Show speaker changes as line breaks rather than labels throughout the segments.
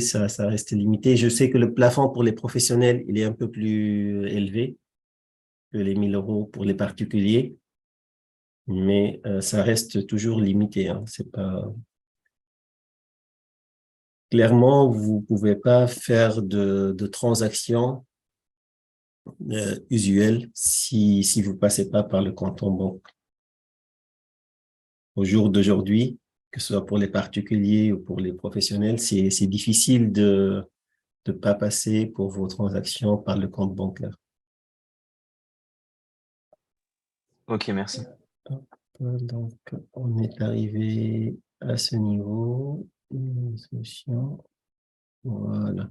ça reste limité. Je sais que le plafond pour les professionnels, il est un peu plus élevé que les 1 000 € pour les particuliers, mais ça reste toujours limité, hein. C'est pas... Clairement, vous pouvez pas faire de transactions usuelles si vous passez pas par le compte en banque. Au jour d'aujourd'hui, que ce soit pour les particuliers ou pour les professionnels, c'est difficile de ne pas passer pour vos transactions par le compte bancaire.
Ok, merci.
Donc, on est arrivé à ce niveau. Voilà.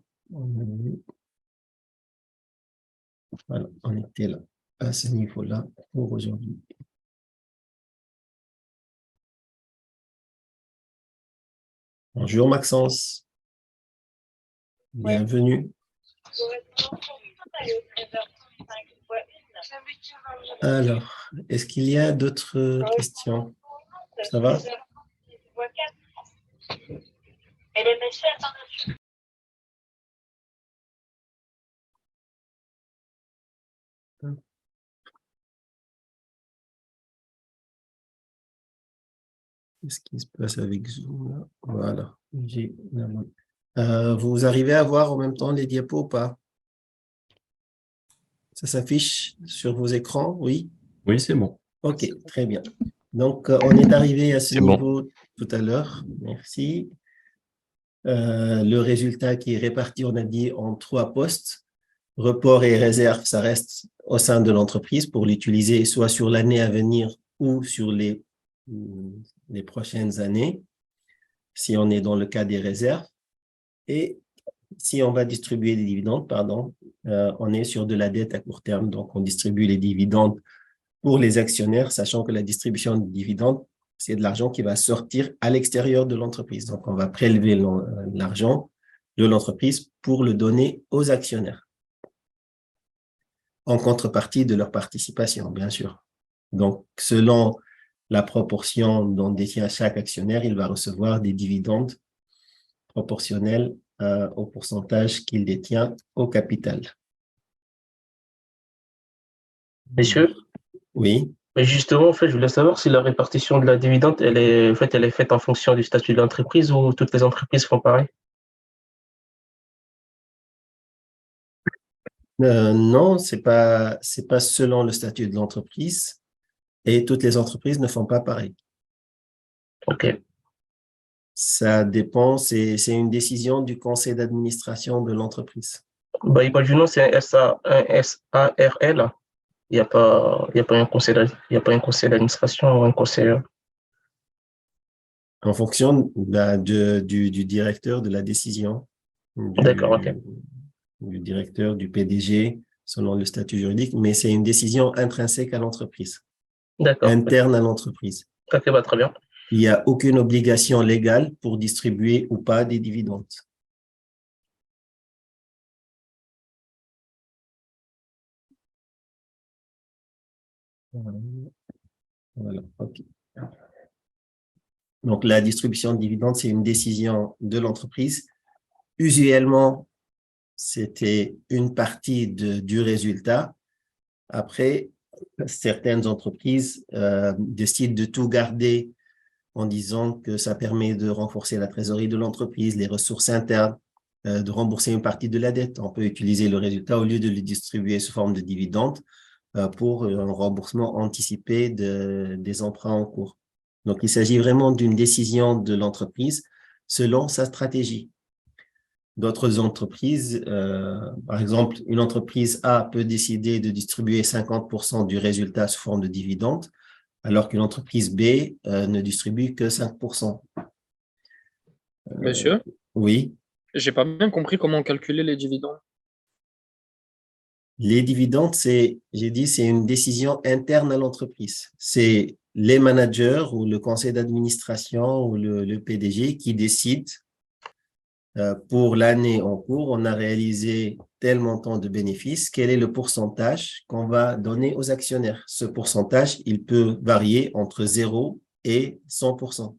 Voilà, on était là, à ce niveau-là pour aujourd'hui. Bonjour Maxence. Bienvenue. Alors, est-ce qu'il y a d'autres questions? Ça va? Qu'est-ce qui se passe avec Zoom là? Voilà. Vous arrivez à voir en même temps les diapos ou pas? Ça s'affiche sur vos écrans, oui?
Oui, c'est bon.
Ok, très bien. Donc, on est arrivé à ce
C'est bon.
niveau tout à l'heure. Merci. Le résultat qui est réparti, on a dit, en 3 postes. Report et réserve, ça reste au sein de l'entreprise pour l'utiliser soit sur l'année à venir ou sur les prochaines années, si on est dans le cas des réserves. Et si on va distribuer des dividendes, on est sur de la dette à court terme, donc on distribue les dividendes pour les actionnaires, sachant que la distribution de dividendes, c'est de l'argent qui va sortir à l'extérieur de l'entreprise. Donc, on va prélever l'argent de l'entreprise pour le donner aux actionnaires, en contrepartie de leur participation, bien sûr. Donc, selon la proportion dont détient chaque actionnaire, il va recevoir des dividendes proportionnels au pourcentage qu'il détient au capital.
Messieurs,
Oui.
mais justement, en fait, je voulais savoir si la répartition de la dividende, elle est faite en fonction du statut de l'entreprise ou toutes les entreprises font pareil?
Non, c'est pas selon le statut de l'entreprise et toutes les entreprises ne font pas pareil.
Ok.
Ça dépend, c'est une décision du conseil d'administration de l'entreprise.
Bah, imaginons c'est un SARL. Il n'y a pas un conseil d'administration ou un conseil.
En fonction du directeur de la décision,
D'accord, ok.
du directeur, du PDG, selon le statut juridique, mais c'est une décision intrinsèque à l'entreprise,
D'accord.
interne à l'entreprise.
Ok, bah, très bien.
Il n'y a aucune obligation légale pour distribuer ou pas des dividendes. Voilà, ok. Donc, la distribution de dividendes, c'est une décision de l'entreprise. Usuellement, c'était une partie du résultat. Après, certaines entreprises décident de tout garder en disant que ça permet de renforcer la trésorerie de l'entreprise, les ressources internes, de rembourser une partie de la dette. On peut utiliser le résultat au lieu de le distribuer sous forme de dividendes pour un remboursement anticipé des emprunts en cours. Donc, il s'agit vraiment d'une décision de l'entreprise selon sa stratégie. D'autres entreprises, par exemple, une entreprise A peut décider de distribuer 50% du résultat sous forme de dividendes, alors qu'une entreprise B ne distribue que 5%.
Monsieur,
Oui,
j'ai pas bien compris comment calculer les dividendes.
les dividendes, j'ai dit, c'est une décision interne à l'entreprise. C'est les managers ou le conseil d'administration ou le PDG qui décident pour l'année en cours, on a réalisé tel montant de bénéfices, quel est le pourcentage qu'on va donner aux actionnaires? Ce pourcentage, il peut varier entre 0 et 100%.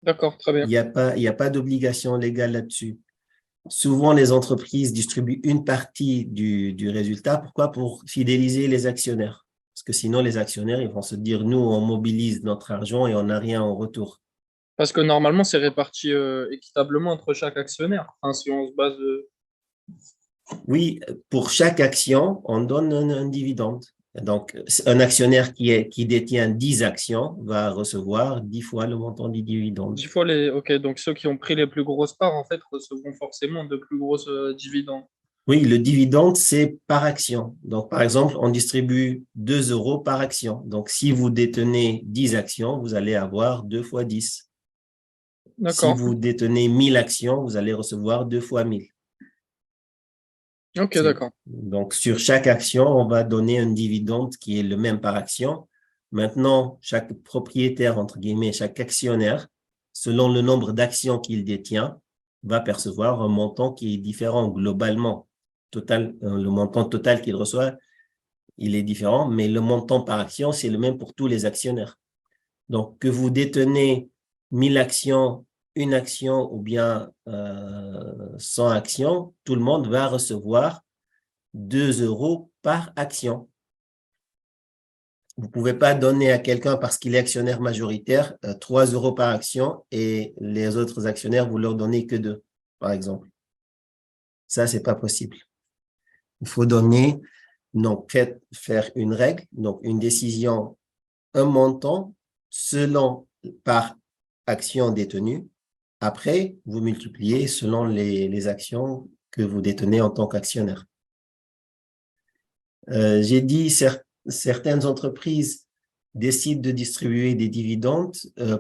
D'accord, très bien.
Il y a pas d'obligation légale là-dessus. Souvent, les entreprises distribuent une partie du résultat. Pourquoi? Pour fidéliser les actionnaires. Parce que sinon, les actionnaires, ils vont se dire, nous, on mobilise notre argent et on n'a rien en retour.
Parce que normalement, c'est réparti équitablement entre chaque actionnaire. Enfin, si on se base.
Oui, pour chaque action, on donne un dividende. Donc, un actionnaire qui détient 10 actions va recevoir 10 fois le montant du dividende.
10 fois les. Ok, donc ceux qui ont pris les plus grosses parts, en fait, recevront forcément de plus grosses dividendes.
Oui, le dividende, c'est par action. Donc, par exemple, on distribue 2 euros par action. Donc, si vous détenez 10 actions, vous allez avoir 2 fois 10. Si
D'accord.
vous détenez 1000 actions, vous allez recevoir 2 fois 1000.
Ok, d'accord.
Donc, sur chaque action, on va donner un dividende qui est le même par action. Maintenant, chaque propriétaire, entre guillemets, chaque actionnaire, selon le nombre d'actions qu'il détient, va percevoir un montant qui est différent globalement. Le montant total qu'il reçoit, il est différent, mais le montant par action, c'est le même pour tous les actionnaires. Donc, que vous détenez 1000 actions, une action ou bien 100 actions, tout le monde va recevoir 2 euros par action. Vous ne pouvez pas donner à quelqu'un parce qu'il est actionnaire majoritaire 3 euros par action et les autres actionnaires, vous leur donnez que 2, par exemple. Ça, c'est pas possible. Il faut donner, donc, faire une règle, donc une décision, un montant selon par action détenue. Après, vous multipliez selon les actions que vous détenez en tant qu'actionnaire. J'ai dit certaines entreprises décident de distribuer des dividendes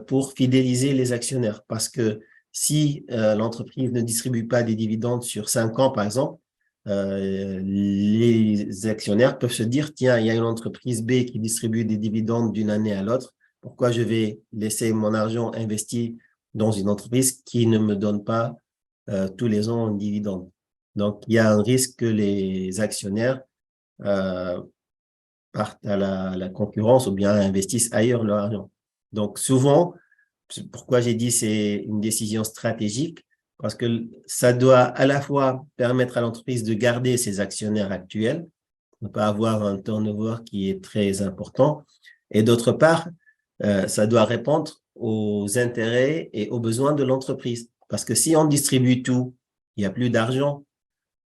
pour fidéliser les actionnaires. Parce que si l'entreprise ne distribue pas des dividendes sur 5 ans, par exemple, les actionnaires peuvent se dire, tiens, il y a une entreprise B qui distribue des dividendes d'une année à l'autre. Pourquoi je vais laisser mon argent investi dans une entreprise qui ne me donne pas tous les ans un dividende? Donc, il y a un risque que les actionnaires euh, partent à la concurrence ou bien investissent ailleurs leur argent. Donc, souvent, pourquoi j'ai dit c'est une décision stratégique, parce que ça doit à la fois permettre à l'entreprise de garder ses actionnaires actuels, ne pas avoir un turnover qui est très important, et d'autre part, ça doit répondre aux intérêts et aux besoins de l'entreprise. Parce que si on distribue tout, il n'y a plus d'argent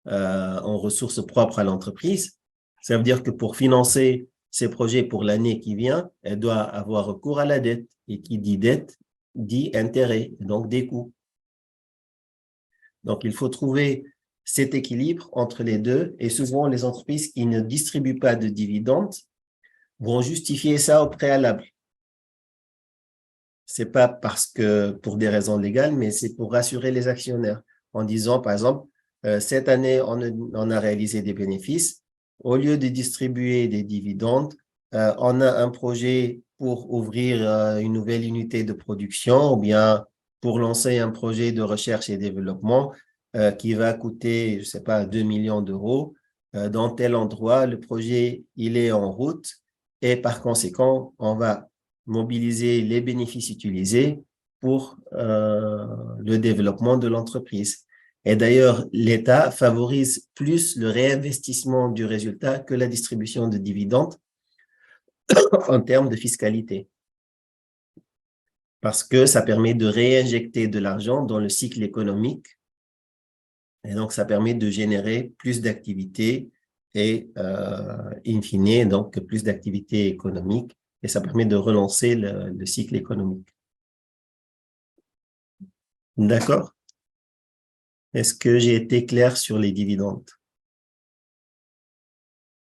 en ressources propres à l'entreprise. Ça veut dire que pour financer ses projets pour l'année qui vient, elle doit avoir recours à la dette. Et qui dit dette, dit intérêt, donc des coûts. Donc, il faut trouver cet équilibre entre les deux. Et souvent, les entreprises qui ne distribuent pas de dividendes vont justifier ça au préalable. C'est pas parce que pour des raisons légales, mais c'est pour rassurer les actionnaires en disant, par exemple, cette année, on a réalisé des bénéfices. Au lieu de distribuer des dividendes, on a un projet pour ouvrir une nouvelle unité de production ou bien pour lancer un projet de recherche et développement qui va coûter, je sais pas, 2 millions d'euros. Dans tel endroit, le projet, il est en route et par conséquent, on va mobiliser les bénéfices utilisés pour le développement de l'entreprise. Et d'ailleurs, l'État favorise plus le réinvestissement du résultat que la distribution de dividendes en termes de fiscalité. Parce que ça permet de réinjecter de l'argent dans le cycle économique. Et donc, ça permet de générer plus d'activités et, in fine, donc plus d'activités économiques. Et ça permet de relancer le cycle économique. D'accord? Est-ce que j'ai été clair sur les dividendes?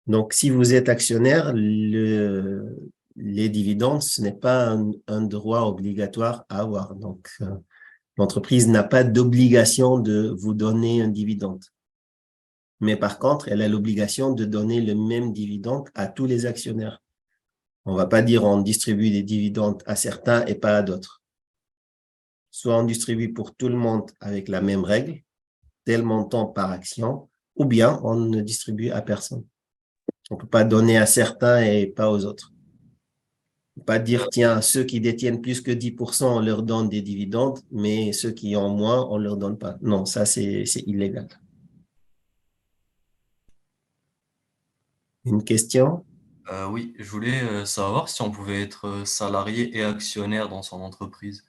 Donc, si vous êtes actionnaire, les dividendes, ce n'est pas un droit obligatoire à avoir. Donc, l'entreprise n'a pas d'obligation de vous donner un dividende. Mais par contre, elle a l'obligation de donner le même dividende à tous les actionnaires. On ne va pas dire on distribue des dividendes à certains et pas à d'autres. Soit on distribue pour tout le monde avec la même règle, tel montant par action, ou bien on ne distribue à personne. On ne peut pas donner à certains et pas aux autres. Pas dire, tiens, ceux qui détiennent plus que 10%, on leur donne des dividendes, mais ceux qui ont moins, on ne leur donne pas. Non, ça, c'est illégal. Une question?
Oui, je voulais savoir si on pouvait être salarié et actionnaire dans son entreprise.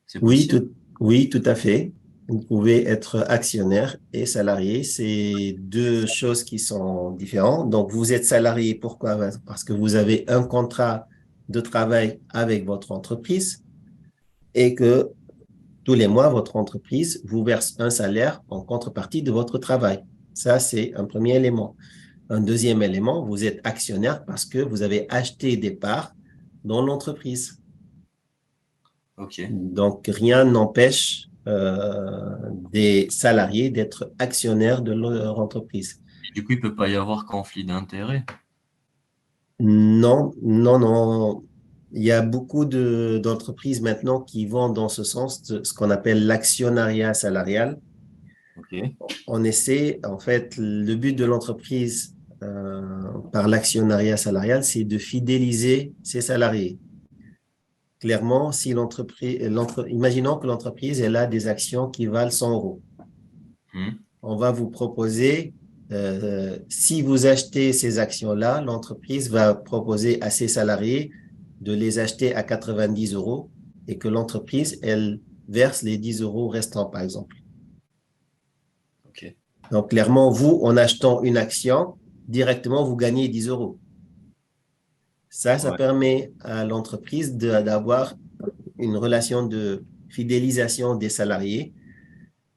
C'est
Oui,
possible?
oui, tout à fait. Vous pouvez être actionnaire et salarié. C'est deux choses qui sont différentes. Donc, vous êtes salarié. Pourquoi? Parce que vous avez un contrat de travail avec votre entreprise et que tous les mois, votre entreprise vous verse un salaire en contrepartie de votre travail. Ça, c'est un premier élément. Un deuxième élément, vous êtes actionnaire parce que vous avez acheté des parts dans l'entreprise.
Ok.
Donc, rien n'empêche des salariés d'être actionnaires de leur entreprise.
Et du coup, il peut pas y avoir conflit d'intérêts.
Non, non, non. Il y a beaucoup d'entreprises maintenant qui vont dans ce sens, de ce qu'on appelle l'actionnariat salarial.
Ok.
On essaie, en fait, le but de l'entreprise par l'actionnariat salarial, c'est de fidéliser ses salariés. Clairement, si imaginons que l'entreprise elle a des actions qui valent 100 euros.
Hmm.
On va vous proposer, si vous achetez ces actions-là, l'entreprise va proposer à ses salariés de les acheter à 90 euros et que l'entreprise, elle, verse les 10 euros restants, par exemple.
Ok.
Donc, clairement, vous, en achetant une action, directement, vous gagnez 10 euros. Ça
Ouais.
permet à l'entreprise d'avoir une relation de fidélisation des salariés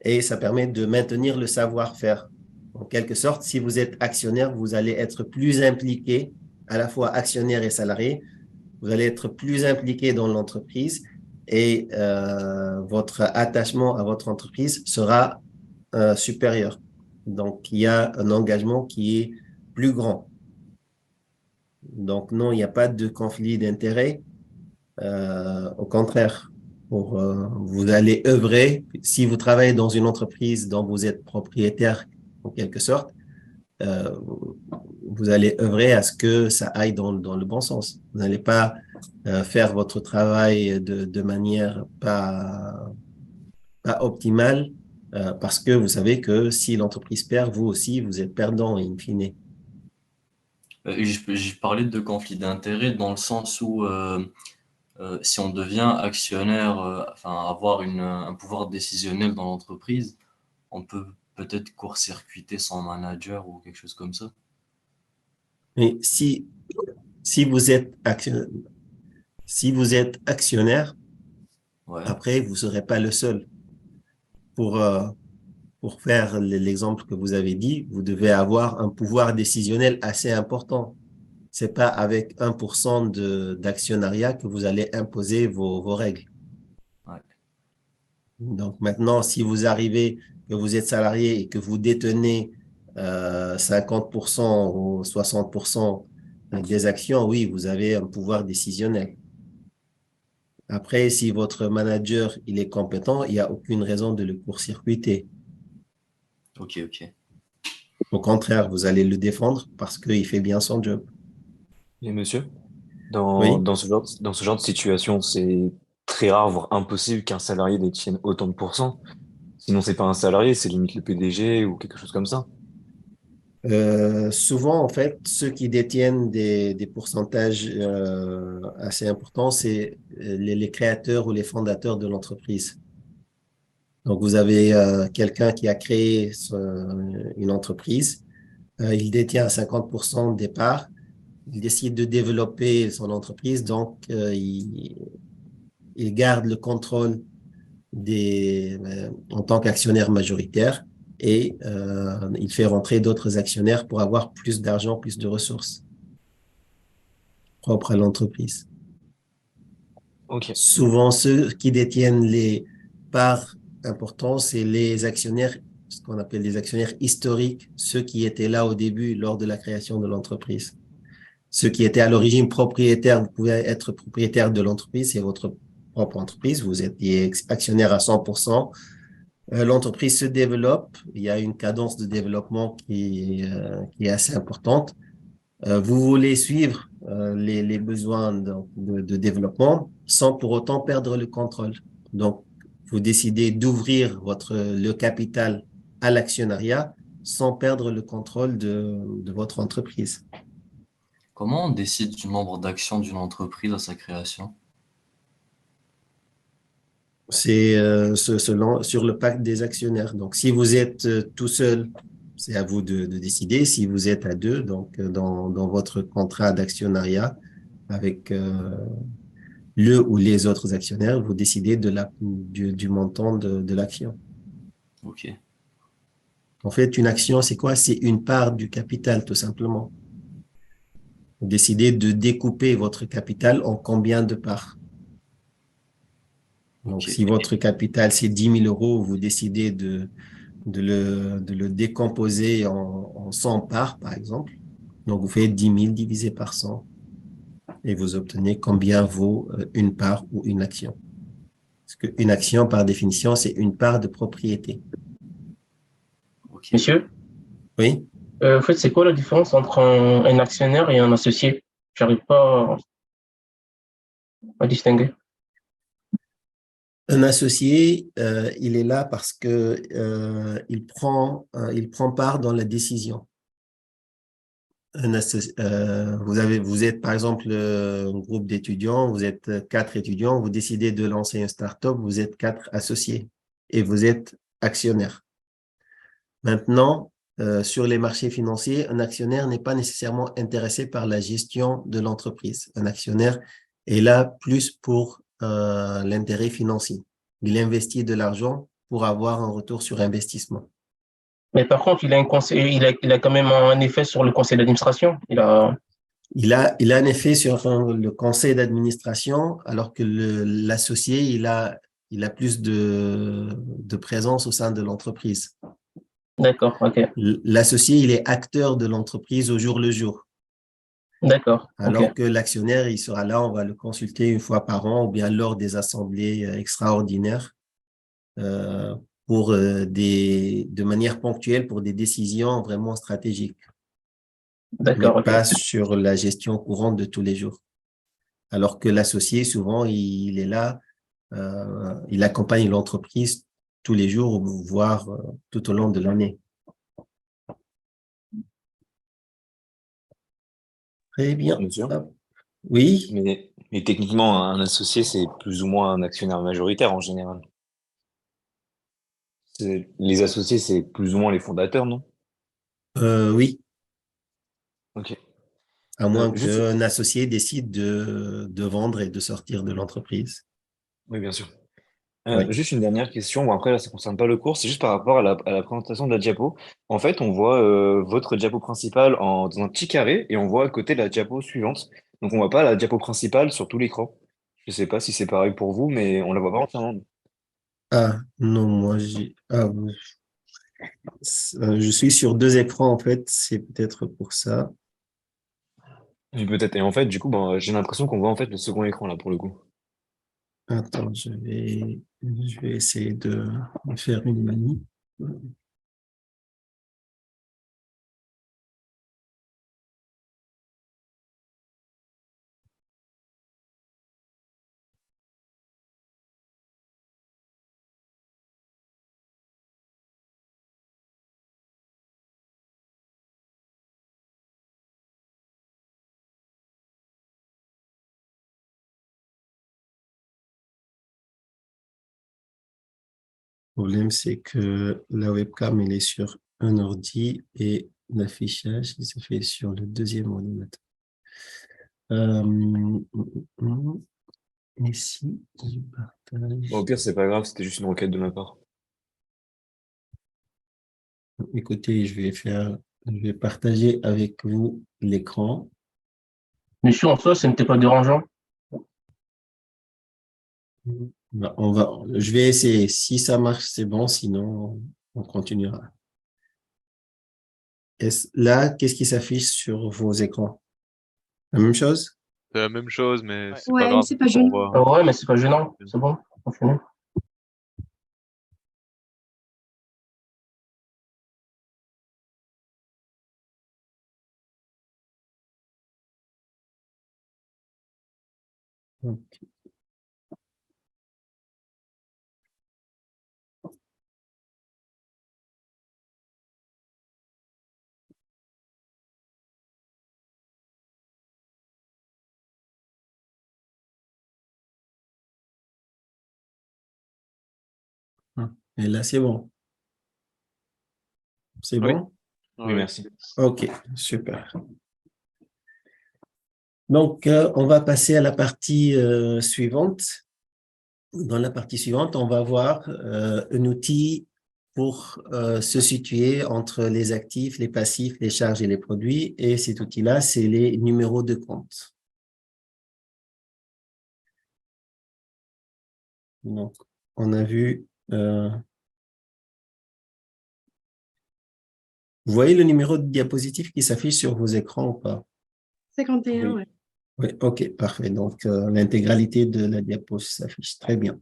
et ça permet de maintenir le savoir-faire. En quelque sorte, si vous êtes actionnaire, vous allez être plus impliqué, à la fois actionnaire et salarié, vous allez être plus impliqué dans l'entreprise et votre attachement à votre entreprise sera supérieur. Donc, il y a un engagement qui est plus grand. Donc, non, il n'y a pas de conflit d'intérêt. Au contraire, vous allez œuvrer, si vous travaillez dans une entreprise dont vous êtes propriétaire en quelque sorte, euh, vous allez œuvrer à ce que ça aille dans le bon sens. Vous n'allez pas faire votre travail de manière pas optimale parce que vous savez que si l'entreprise perd, vous aussi, vous êtes perdant in fine.
J'ai parlé de conflit d'intérêts dans le sens où si on devient actionnaire, enfin avoir un pouvoir décisionnel dans l'entreprise, on peut peut-être court-circuiter son manager ou quelque chose comme ça.
Mais si vous êtes si vous êtes actionnaire,
Ouais.
après, vous ne serez pas le seul. Pour, euh, pour faire l'exemple que vous avez dit, vous devez avoir un pouvoir décisionnel assez important. C'est pas avec 1% d'actionnariat que vous allez imposer vos règles.
Ouais.
Donc maintenant, si vous arrivez, que vous êtes salarié et que vous détenez 50% ou 60% des actions, oui, vous avez un pouvoir décisionnel. Après, si votre manager il est compétent, il n'y a aucune raison de le court-circuiter.
Ok, ok.
Au contraire, vous allez le défendre parce qu'il fait bien son job.
Et monsieur,
Oui.
dans ce genre de situation, c'est très rare, voire impossible qu'un salarié détienne autant de pourcents. Sinon, c'est pas un salarié, c'est limite le PDG ou quelque chose comme ça.
Souvent, en fait, ceux qui détiennent des pourcentages assez importants, c'est les créateurs ou les fondateurs de l'entreprise. Donc, vous avez quelqu'un qui a créé une entreprise, il détient 50% des parts, il décide de développer son entreprise, donc il garde le contrôle en tant qu'actionnaire majoritaire et il fait rentrer d'autres actionnaires pour avoir plus d'argent, plus de ressources propres à l'entreprise.
Ok.
Souvent, ceux qui détiennent les parts importantes, c'est les actionnaires, ce qu'on appelle les actionnaires historiques, ceux qui étaient là au début lors de la création de l'entreprise. Ceux qui étaient à l'origine propriétaires, vous pouvez être propriétaire de l'entreprise, c'est votre propre entreprise, vous êtes actionnaire à 100%. L'entreprise se développe, il y a une cadence de développement qui est assez importante. Vous voulez suivre les besoins de développement sans pour autant perdre le contrôle. Donc, vous décidez d'ouvrir le capital à l'actionnariat sans perdre le contrôle de votre entreprise.
Comment on décide du nombre d'actions d'une entreprise à sa création?
C'est selon sur le pacte des actionnaires. Donc, si vous êtes tout seul, c'est à vous de décider. Si vous êtes à deux, donc dans votre contrat d'actionnariat avec le ou les autres actionnaires, vous décidez du montant de l'action.
Ok,
En fait, une action, c'est quoi? C'est une part du capital, tout simplement. Vous décidez de découper votre capital en combien de parts. Donc, si
ok.
votre capital, c'est 10 000 euros, vous décidez de le décomposer en 100 parts, par exemple. Donc, vous faites 10 000 divisé par 100 et vous obtenez combien vaut une part ou une action. Parce qu'une action, par définition, c'est une part de propriété.
Ok.
Monsieur,
Oui.
en fait, c'est quoi la différence entre un actionnaire et un associé? J'arrive pas à distinguer.
Un associé, il est là parce que il prend part dans la décision. Vous êtes par exemple un groupe d'étudiants, vous êtes quatre étudiants, vous décidez de lancer une start-up, vous êtes quatre associés et vous êtes actionnaire. Maintenant, sur les marchés financiers, un actionnaire n'est pas nécessairement intéressé par la gestion de l'entreprise. Un actionnaire est là plus pour l'intérêt financier. Il investit de l'argent pour avoir un retour sur investissement.
Mais par contre, il a quand même un effet sur le conseil d'administration.
Il a un effet sur le conseil d'administration, alors que l'associé, il a plus de présence au sein de l'entreprise.
D'accord, ok.
L'associé, il est acteur de l'entreprise au jour le jour.
D'accord, ok.
Alors que l'actionnaire, il sera là, on va le consulter une fois par an ou bien lors des assemblées extraordinaires euh, de manière ponctuelle pour des décisions vraiment stratégiques, mais
D'accord, ok.
pas sur la gestion courante de tous les jours. Alors que l'associé, souvent, il est là, il accompagne l'entreprise tous les jours, voire tout au long de l'année. Très bien.
Bien sûr.
Hop. Oui,
Mais techniquement, un associé, c'est plus ou moins un actionnaire majoritaire en général. Les associés, c'est plus ou moins les fondateurs, non?
oui,
Ok.
à moins
Juste,
qu'un associé décide de vendre et de sortir de l'entreprise.
oui, bien sûr.
Oui.
Juste une dernière question. Bon, après, là, ça concerne pas le cours. C'est juste par rapport à la présentation de la diapo. En fait, on voit votre diapo principale dans un petit carré et on voit à côté la diapo suivante. Donc, on voit pas la diapo principale sur tout l'écran. Je sais pas si c'est pareil pour vous, mais on la voit pas entièrement.
Ah, non, je suis sur deux écrans, en fait, c'est peut-être pour ça.
Oui, peut-être. Et en fait, du coup, ben, j'ai l'impression qu'on voit en fait le second écran là pour le coup.
Attends, je vais essayer de faire une manie. Le problème, c'est que la webcam, elle est sur un ordi et l'affichage, il se fait sur le deuxième ordinateur. Ici, je
Bon, au
partage.
pire, c'est pas grave, c'était juste une requête de ma part.
Écoutez, je vais partager avec vous l'écran.
Monsieur, en soi, ce n'était pas dérangeant.
Je vais essayer. Si ça marche, c'est bon. Sinon, on continuera. Là, qu'est-ce qui s'affiche sur vos écrans? La même chose?
C'est la même chose, mais
Ouais.
c'est pas
Ouais,
grave.
c'est pas
On
gênant.
va.
Ouais, mais c'est pas gênant. C'est bon. On finit.
Ok. Et là, c'est bon. C'est
Oui.
bon?
Oui, merci.
Ok, super. Donc, on va passer à la partie suivante. Dans la partie suivante, on va voir un outil pour se situer entre les actifs, les passifs, les charges et les produits. Et cet outil-là, c'est les numéros de compte. Donc, on a vu... vous voyez le numéro de diapositive qui s'affiche sur vos écrans ou pas?
51,
Oui.
ouais.
Oui, ok, parfait. Donc, l'intégralité de la diapo s'affiche. Très bien.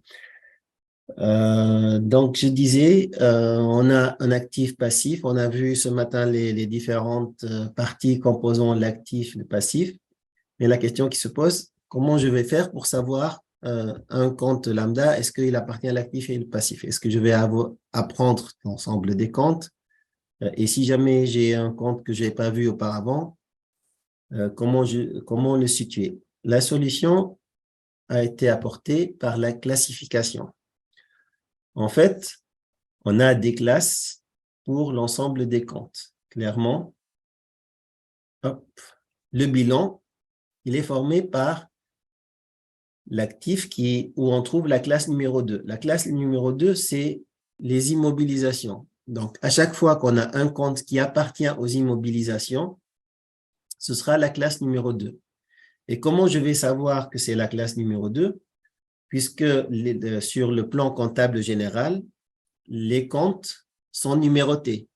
Donc, je disais, on a un actif passif. On a vu ce matin les différentes parties composant l'actif et le passif. Mais la question qui se pose, comment je vais faire pour savoir un compte lambda, est-ce qu'il appartient à l'actif et le passif? Est-ce que je vais apprendre l'ensemble des comptes? Et si jamais j'ai un compte que je n'ai pas vu auparavant, comment le situer? La solution a été apportée par la classification. En fait, on a des classes pour l'ensemble des comptes. Clairement, hop, le bilan, il est formé par l'actif où on trouve la classe numéro 2. La classe numéro 2, c'est les immobilisations. Donc, à chaque fois qu'on a un compte qui appartient aux immobilisations, ce sera la classe numéro 2. Et comment je vais savoir que c'est la classe numéro 2? Puisque sur le plan comptable général, les comptes sont numérotés.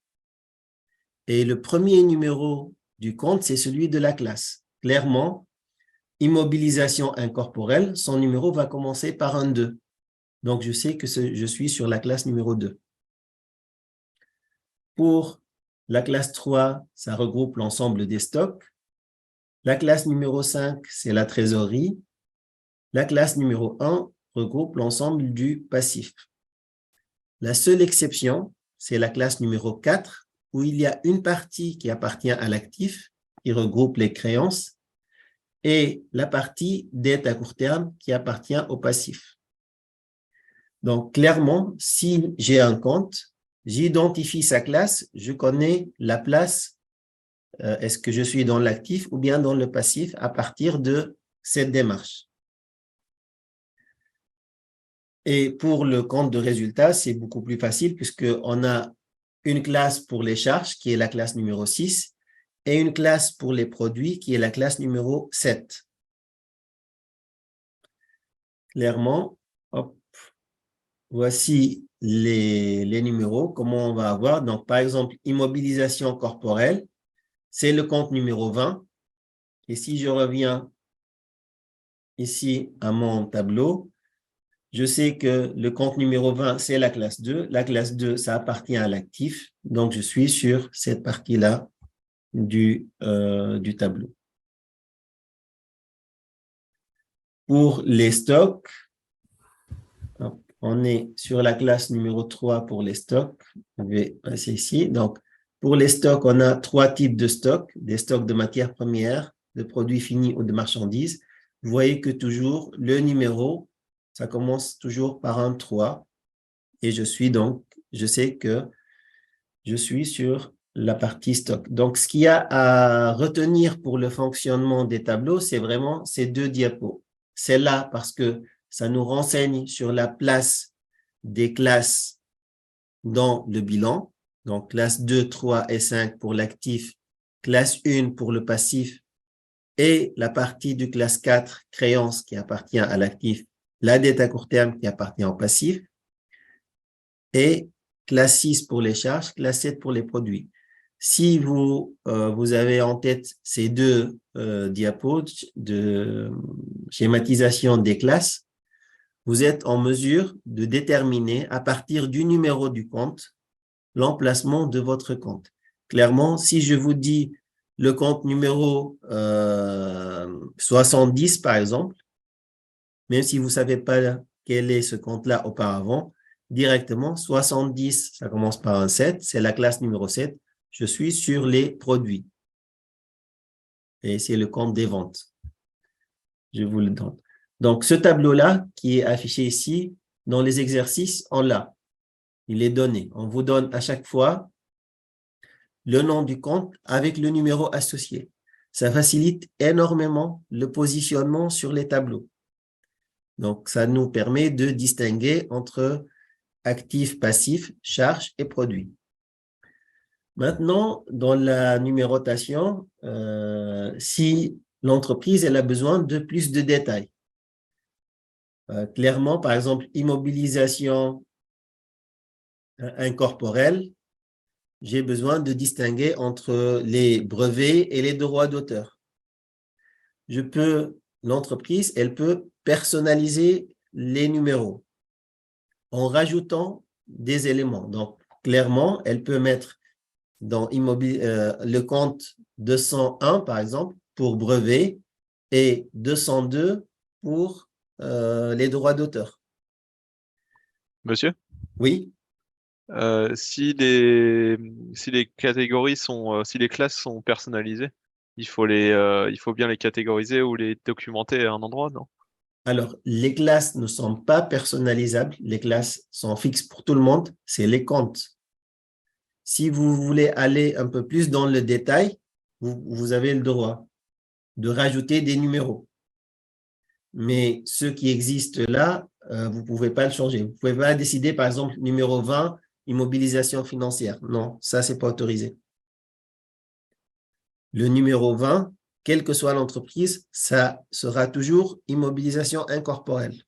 Et le premier numéro du compte, c'est celui de la classe. Clairement, immobilisation incorporelle, son numéro va commencer par un 2. Donc, je sais que je suis sur la classe numéro 2. Pour la classe 3, ça regroupe l'ensemble des stocks. La classe numéro 5, c'est la trésorerie. La classe numéro 1 regroupe l'ensemble du passif. La seule exception, c'est la classe numéro 4, où il y a une partie qui appartient à l'actif, qui regroupe les créances, et la partie dette à court terme qui appartient au passif. Donc, clairement, si j'ai un compte, j'identifie sa classe, je connais la place, est-ce que je suis dans l'actif ou bien dans le passif à partir de cette démarche. Et pour le compte de résultat, c'est beaucoup plus facile puisqu'on a une classe pour les charges qui est la classe numéro 6 et une classe pour les produits qui est la classe numéro 7. Clairement, hop, voici les numéros, comment on va avoir. Donc, par exemple, immobilisation corporelle, c'est le compte numéro 20. Et si je reviens ici à mon tableau, je sais que le compte numéro 20, c'est la classe 2. La classe 2, ça appartient à l'actif. Donc, je suis sur cette partie-là du tableau. Pour les stocks, on est sur la classe numéro 3 pour les stocks. Je vais passer ici. Donc, pour les stocks, on a 3 types de stocks. Des stocks de matières premières, de produits finis ou de marchandises. Vous voyez que toujours le numéro, ça commence toujours par un 3. Et je sais que je suis sur la partie stock. Donc, ce qu'il y a à retenir pour le fonctionnement des tableaux, c'est vraiment ces deux diapos. C'est là parce que ça nous renseigne sur la place des classes dans le bilan. Donc, classe 2, 3 et 5 pour l'actif, classe 1 pour le passif et la partie du classe 4, créance qui appartient à l'actif, la dette à court terme qui appartient au passif et classe 6 pour les charges, classe 7 pour les produits. Si vous avez en tête ces deux diapos de schématisation des classes, vous êtes en mesure de déterminer à partir du numéro du compte l'emplacement de votre compte. Clairement, si je vous dis le compte numéro 70 par exemple, même si vous ne savez pas quel est ce compte-là auparavant, directement, 70, ça commence par un 7, c'est la classe numéro 7. Je suis sur les produits. Et c'est le compte des ventes. Je vous le donne. Donc, ce tableau-là qui est affiché ici, dans les exercices, on l'a. Il est donné. On vous donne à chaque fois le nom du compte avec le numéro associé. Ça facilite énormément le positionnement sur les tableaux. Donc, ça nous permet de distinguer entre actifs, passifs, charges et produits. Maintenant, dans la numérotation, si l'entreprise elle a besoin de plus de détails, clairement, par exemple, immobilisation incorporelle, j'ai besoin de distinguer entre les brevets et les droits d'auteur. L'entreprise, elle peut personnaliser les numéros en rajoutant des éléments. Donc, clairement, elle peut mettre dans le compte 201, par exemple, pour brevet et 202 pour les droits d'auteur.
Monsieur,
Oui,
si les catégories si les classes sont personnalisées, il faut bien les catégoriser ou les documenter à un endroit, non?
alors les classes ne sont pas personnalisables, les classes sont fixes pour tout le monde, c'est les comptes. Si vous voulez aller un peu plus dans le détail, vous avez le droit de rajouter des numéros. Mais ce qui existe là, vous ne pouvez pas le changer. Vous ne pouvez pas décider, par exemple, numéro 20, immobilisation financière. Non, ça, ce n'est pas autorisé. Le numéro 20, quelle que soit l'entreprise, ça sera toujours immobilisation incorporelle.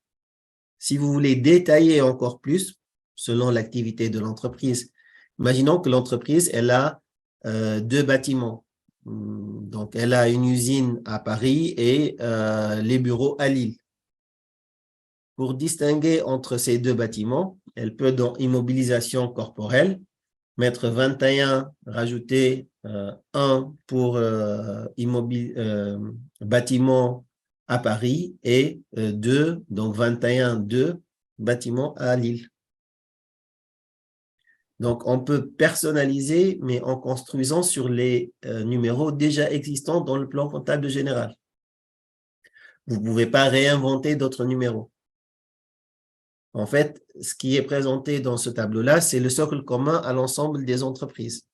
Si vous voulez détailler encore plus, selon l'activité de l'entreprise, imaginons que l'entreprise, elle a 2 bâtiments. Donc, elle a une usine à Paris et les bureaux à Lille. Pour distinguer entre ces 2 bâtiments, elle peut, dans immobilisation corporelle, mettre 21, rajouter 1 pour bâtiment à Paris et 2, donc 21, 2 bâtiments à Lille. Donc, on peut personnaliser, mais en construisant sur les numéros déjà existants dans le plan comptable général. Vous ne pouvez pas réinventer d'autres numéros. En fait, ce qui est présenté dans ce tableau-là, c'est le socle commun à l'ensemble des entreprises.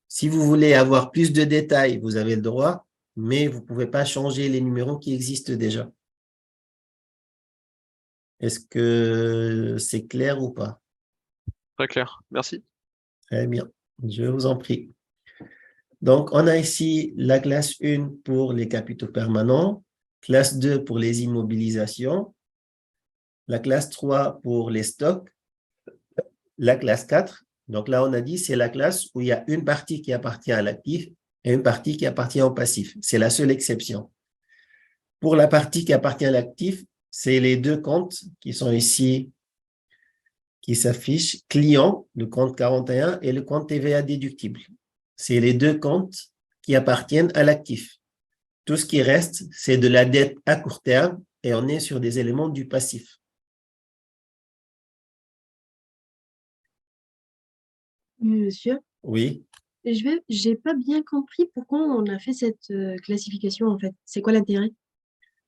Si vous voulez avoir plus de détails, vous avez le droit, mais vous ne pouvez pas changer les numéros qui existent déjà. Est-ce que c'est clair ou pas?
Très clair. Merci.
Très bien, je vous en prie. Donc, on a ici la classe 1 pour les capitaux permanents, classe 2 pour les immobilisations, la classe 3 pour les stocks, la classe 4. Donc là, on a dit c'est la classe où il y a une partie qui appartient à l'actif et une partie qui appartient au passif. C'est la seule exception. Pour la partie qui appartient à l'actif, c'est les 2 comptes qui sont ici, qui s'affichent, client, le compte 41 et le compte TVA déductible. C'est les 2 comptes qui appartiennent à l'actif. Tout ce qui reste, c'est de la dette à court terme et on est sur des éléments du passif.
Monsieur,
Oui.
j'ai pas bien compris pourquoi on a fait cette classification en fait. C'est quoi l'intérêt?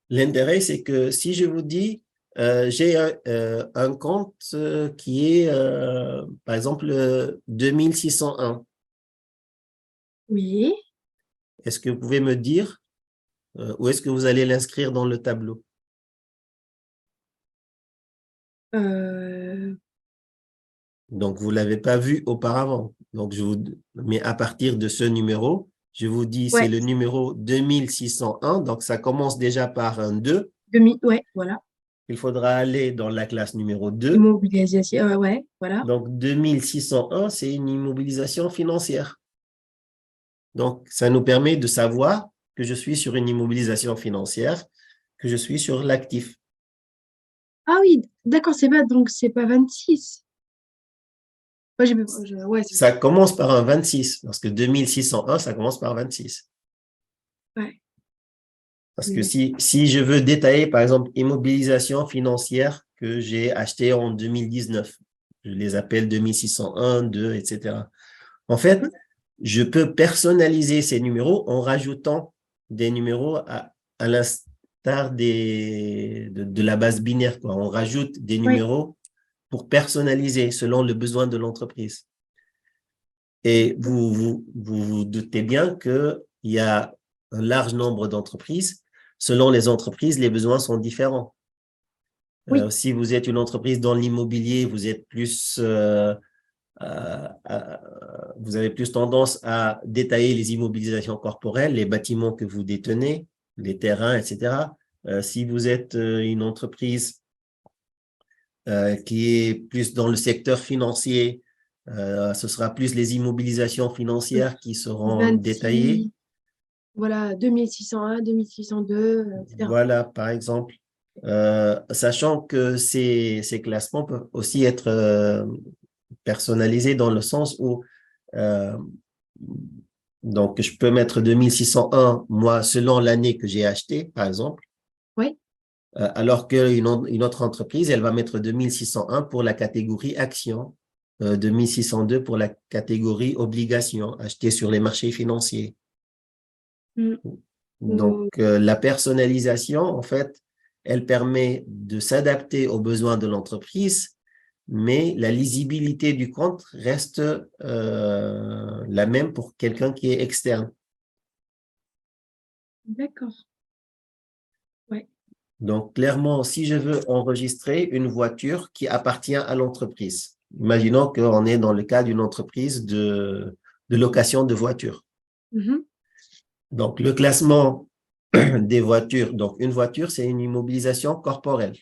L'intérêt, c'est que si je vous dis, j'ai un compte qui est, par exemple, 2601.
Oui.
Est-ce que vous pouvez me dire où est-ce que vous allez l'inscrire dans le tableau?
Euh,
Donc, vous ne l'avez pas vu auparavant. Donc, mais à partir de ce numéro, je vous dis, c'est
ouais,
le numéro 2601. Donc, ça commence déjà par un 2.
ouais, voilà.
Il faudra aller dans la classe numéro 2.
Immobilisation, ouais, voilà.
Donc, 2601, c'est une immobilisation financière. Donc, ça nous permet de savoir que je suis sur une immobilisation financière, que je suis sur l'actif.
Ah oui, d'accord, c'est pas 26. Ouais, ouais,
Ça commence par un 26, parce que 2601, ça commence par 26.
ouais.
Parce que si je veux détailler, par exemple, immobilisation financière que j'ai acheté en 2019, je les appelle 2601, 2, etc. En fait, je peux personnaliser ces numéros en rajoutant des numéros à l'instar de la base binaire, quoi. On rajoute des
Oui,
numéros pour personnaliser selon le besoin de l'entreprise. Et vous doutez bien qu'il y a un large nombre d'entreprises. Selon les entreprises, les besoins sont différents.
oui,
Si vous êtes une entreprise dans l'immobilier, vous êtes plus, vous avez plus tendance à détailler les immobilisations corporelles, les bâtiments que vous détenez, les terrains, etc. Si vous êtes une entreprise qui est plus dans le secteur financier, ce sera plus les immobilisations financières qui seront détaillées.
26, voilà, 2601, 2602, etc.
Voilà, par exemple. Sachant que ces classements peuvent aussi être personnalisés dans le sens où euh, donc je peux mettre 2601 moi selon l'année que j'ai acheté, par exemple,
Oui,
alors qu'une autre entreprise, elle va mettre 2601 pour la catégorie action, 2602 pour la catégorie obligation achetée sur les marchés financiers.
mm,
Donc, la personnalisation, en fait, elle permet de s'adapter aux besoins de l'entreprise, mais la lisibilité du compte reste la même pour quelqu'un qui est externe.
d'accord. Ouais,
Donc, clairement, si je veux enregistrer une voiture qui appartient à l'entreprise, imaginons qu'on est dans le cas d'une entreprise de location de voitures.
mhm,
Donc, le classement des voitures. Donc, une voiture, c'est une immobilisation corporelle.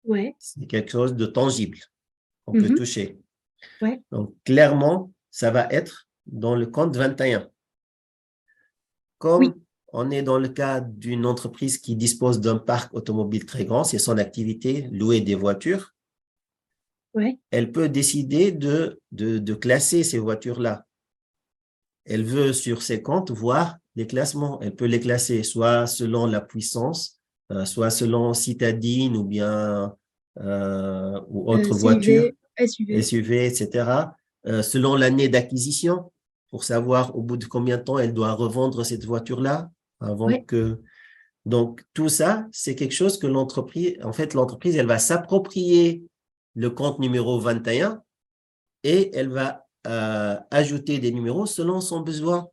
ouais,
C'est quelque chose de tangible qu'on peut
mhm,
toucher.
ouais,
Donc, clairement, ça va être dans le compte 21.
oui,
Comme on est dans le cas d'une entreprise qui dispose d'un parc automobile très grand, c'est son activité, louer des voitures,
ouais,
elle peut décider de classer ces voitures-là. Elle veut sur ses comptes voir les classements. Elle peut les classer soit selon la puissance, soit selon citadine ou bien ou autre voiture,
CIV, SUV.
SUV, etc. Selon l'année d'acquisition, pour savoir au bout de combien de temps elle doit revendre cette voiture-là avant
Ouais,
que. Donc, tout ça, c'est quelque chose que l'entreprise, elle va s'approprier le compte numéro 21 et elle va ajouter des numéros selon son besoin.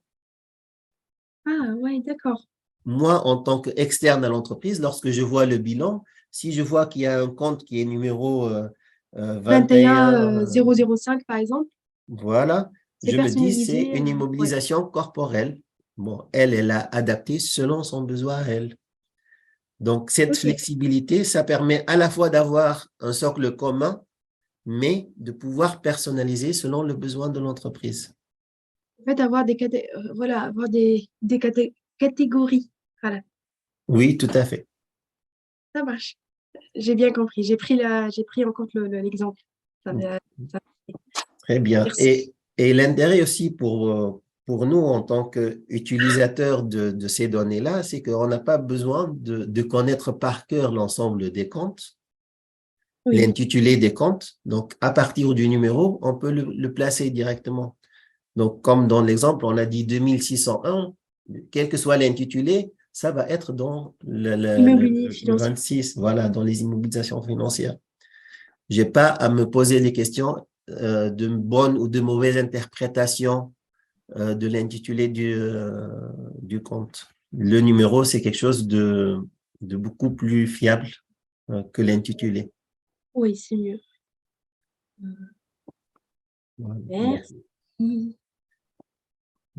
ah, ouais, d'accord.
Moi, en tant qu'externe à l'entreprise, lorsque je vois le bilan, si je vois qu'il y a un compte qui est numéro 21,
21 005, par exemple,
voilà,
c'est
je me dis c'est
personnalisé.
une
Ouais,
immobilisation corporelle. Bon, elle a adapté selon son besoin à elle. Donc, cette
ok.
flexibilité, ça permet à la fois d'avoir un socle commun, mais de pouvoir personnaliser selon le besoin de l'entreprise.
En fait, avoir voilà, avoir catégories. Voilà,
Oui, tout à fait.
ça marche. J'ai bien compris. J'ai pris en compte l'exemple. Ça va- ça-
Très bien.
Merci.
Et l'intérêt aussi pour nous en tant qu'utilisateurs de ces données-là, c'est qu'on n'a pas besoin de connaître par cœur l'ensemble des comptes,
Oui,
l'intitulé des comptes. Donc, à partir du numéro, on peut le placer directement. Donc, comme dans l'exemple, on a dit 2601, quel que soit l'intitulé, ça va être dans
immobilier
le
financier.
26, voilà, dans les immobilisations financières. J'ai pas à me poser des questions de bonne ou de mauvaise interprétation de l'intitulé du compte. Le numéro, c'est quelque chose de beaucoup plus fiable que l'intitulé.
Oui, c'est mieux.
Voilà. Donc,
Merci.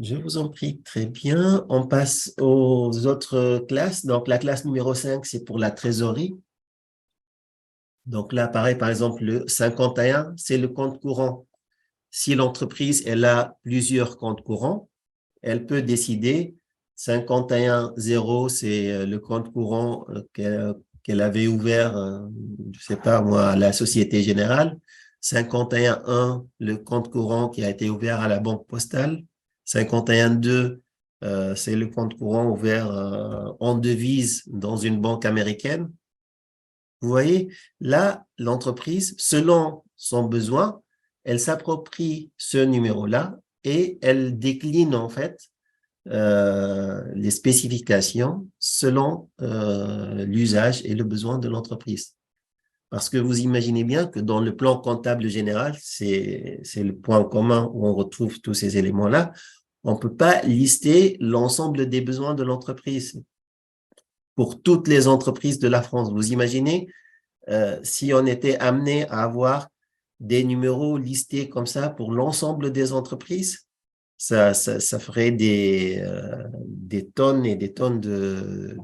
je vous en prie, très bien. On passe aux autres classes. Donc, la classe numéro 5, c'est pour la trésorerie. Donc là, pareil, par exemple, le 51, c'est le compte courant. Si l'entreprise, elle a plusieurs comptes courants, elle peut décider 51,0, c'est le compte courant qu'elle avait ouvert, je sais pas moi, à la Société Générale. 51,1, le compte courant qui a été ouvert à la Banque Postale. 51,2, c'est le compte courant ouvert en devise dans une banque américaine. Vous voyez, là, l'entreprise, selon son besoin, elle s'approprie ce numéro-là et elle décline en fait les spécifications selon l'usage et le besoin de l'entreprise. Parce que vous imaginez bien que dans le plan comptable général, c'est le point commun où on retrouve tous ces éléments-là, on ne peut pas lister l'ensemble des besoins de l'entreprise pour toutes les entreprises de la France. Vous imaginez si on était amené à avoir des numéros listés comme ça pour l'ensemble des entreprises, ça ferait des tonnes et des tonnes de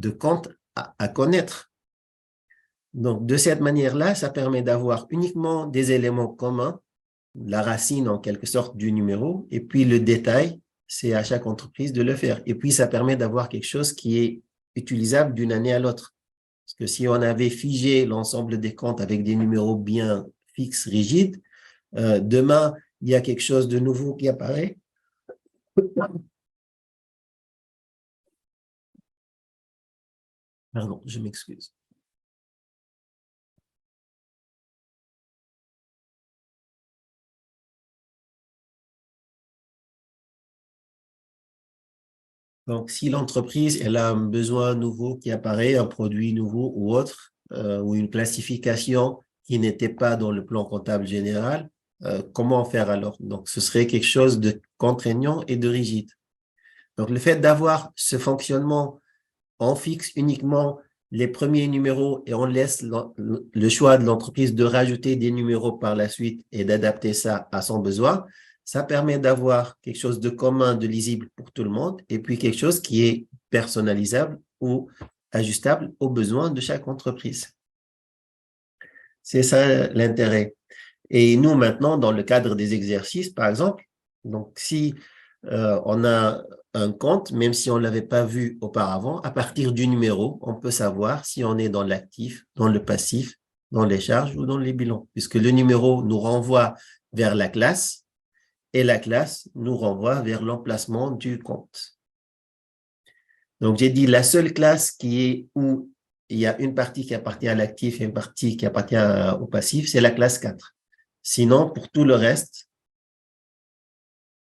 comptes à connaître. Donc, de cette manière-là, ça permet d'avoir uniquement des éléments communs, la racine en quelque sorte du numéro, et puis le détail, c'est à chaque entreprise de le faire. Et puis, ça permet d'avoir quelque chose qui est utilisable d'une année à l'autre. Parce que si on avait figé l'ensemble des comptes avec des numéros bien fixes, rigides, demain, il y a quelque chose de nouveau qui apparaît. Pardon, je m'excuse. Donc, si l'entreprise elle a un besoin nouveau qui apparaît, un produit nouveau ou autre, ou une classification qui n'était pas dans le plan comptable général, comment faire alors? Donc, ce serait quelque chose de contraignant et de rigide. Donc, le fait d'avoir ce fonctionnement, on fixe uniquement les premiers numéros et on laisse le choix de l'entreprise de rajouter des numéros par la suite et d'adapter ça à son besoin, ça permet d'avoir quelque chose de commun, de lisible pour tout le monde, et puis quelque chose qui est personnalisable ou ajustable aux besoins de chaque entreprise. C'est ça l'intérêt. Et nous, maintenant, dans le cadre des exercices, par exemple, donc si on a un compte, même si on ne l'avait pas vu auparavant, à partir du numéro, on peut savoir si on est dans l'actif, dans le passif, dans les charges ou dans les bilans, puisque le numéro nous renvoie vers la classe et la classe nous renvoie vers l'emplacement du compte. Donc, j'ai dit la seule classe qui est où il y a une partie qui appartient à l'actif et une partie qui appartient au passif, c'est la classe 4. Sinon, pour tout le reste,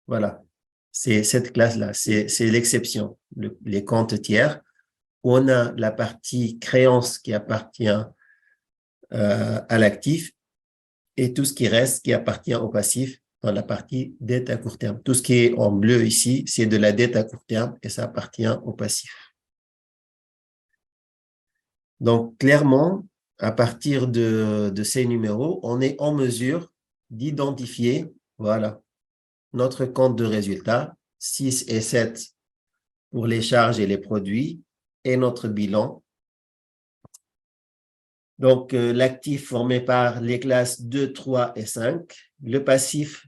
voilà, c'est cette classe-là, c'est l'exception, les comptes tiers, où on a la partie créance qui appartient à l'actif et tout ce qui reste qui appartient au passif dans la partie dette à court terme. Tout ce qui est en bleu ici, c'est de la dette à court terme et ça appartient au passif. Donc, clairement, à partir de ces numéros, on est en mesure d'identifier, voilà, notre compte de résultat, 6 et 7 pour les charges et les produits, et notre bilan. Donc, l'actif formé par les classes 2, 3 et 5, le passif,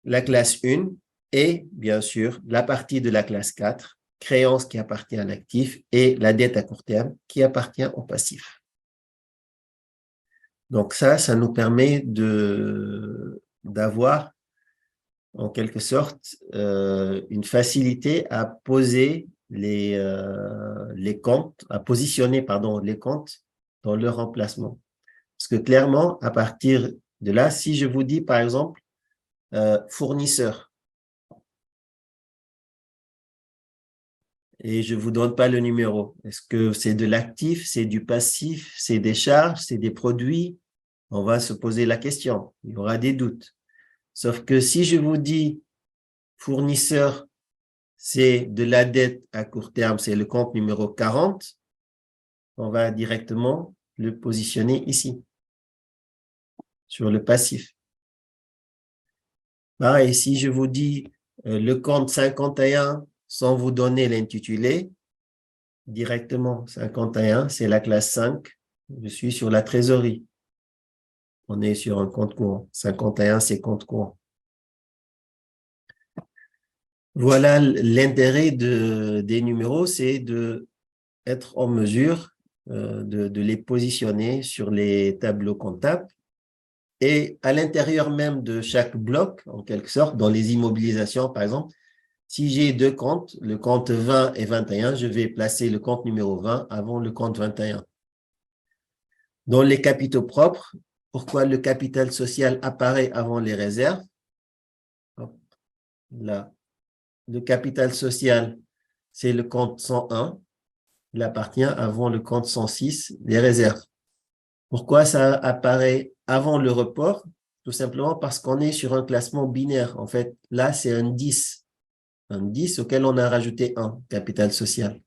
la classe 1, et bien sûr, la partie de la classe 4, créance qui appartient à l'actif, et la dette à court terme qui appartient au passif. Donc ça nous permet d'avoir en quelque sorte une facilité à poser les comptes, à positionner pardon, les comptes dans leur emplacement. Parce que clairement, à partir de là, si je vous dis par exemple fournisseur, et je ne vous donne pas le numéro, est-ce que c'est de l'actif, c'est du passif, c'est des charges, c'est des produits? On va se poser la question, il y aura des doutes. Sauf que si je vous dis fournisseur, c'est de la dette à court terme, c'est le compte numéro 40, on va directement le positionner ici, sur le passif. Pareil, si je vous dis le compte 51, sans vous donner l'intitulé, directement 51, c'est la classe 5, je suis sur la trésorerie. On est sur un compte courant. 51, c'est compte courant. Voilà l'intérêt des numéros, c'est d'être en mesure de les positionner sur les tableaux comptables et à l'intérieur même de chaque bloc, en quelque sorte, dans les immobilisations, par exemple, Si j'ai deux comptes, le compte 20 et 21, je vais placer le compte numéro 20 avant le compte 21. Dans les capitaux propres, pourquoi le capital social apparaît avant les réserves? Hop, là, le capital social, c'est le compte 101. Il appartient avant le compte 106, les réserves. Pourquoi ça apparaît avant le report? Tout simplement parce qu'on est sur un classement binaire. En fait, là, c'est un 10 auquel on a rajouté un capital social.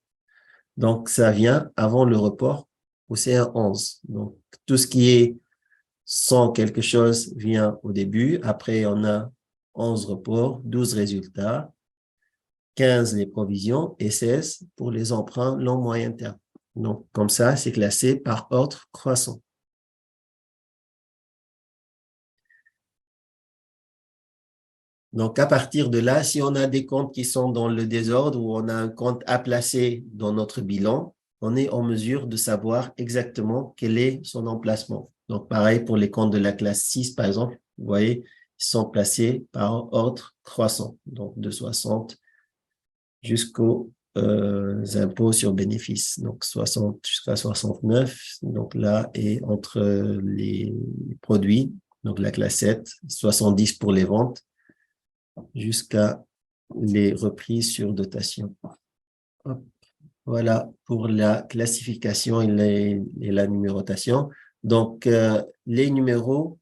Donc, ça vient avant le report où c'est un 11. Donc, tout ce qui est 100 quelque chose vient au début. Après, on a 11 reports, 12 résultats, 15 les provisions et 16 pour les emprunts long moyen terme. Donc, comme ça, c'est classé par ordre croissant. Donc, à partir de là, si on a des comptes qui sont dans le désordre ou on a un compte à placer dans notre bilan, on est en mesure de savoir exactement quel est son emplacement. Donc, pareil pour les comptes de la classe 6, par exemple, vous voyez, ils sont placés par ordre croissant, donc de 60 jusqu'aux impôts sur bénéfices, donc 60 jusqu'à 69. Donc là, et entre les produits, donc la classe 7, 70 pour les ventes, jusqu'à les reprises sur dotation. Hop. Voilà pour la classification et la numérotation. Donc, les numéros,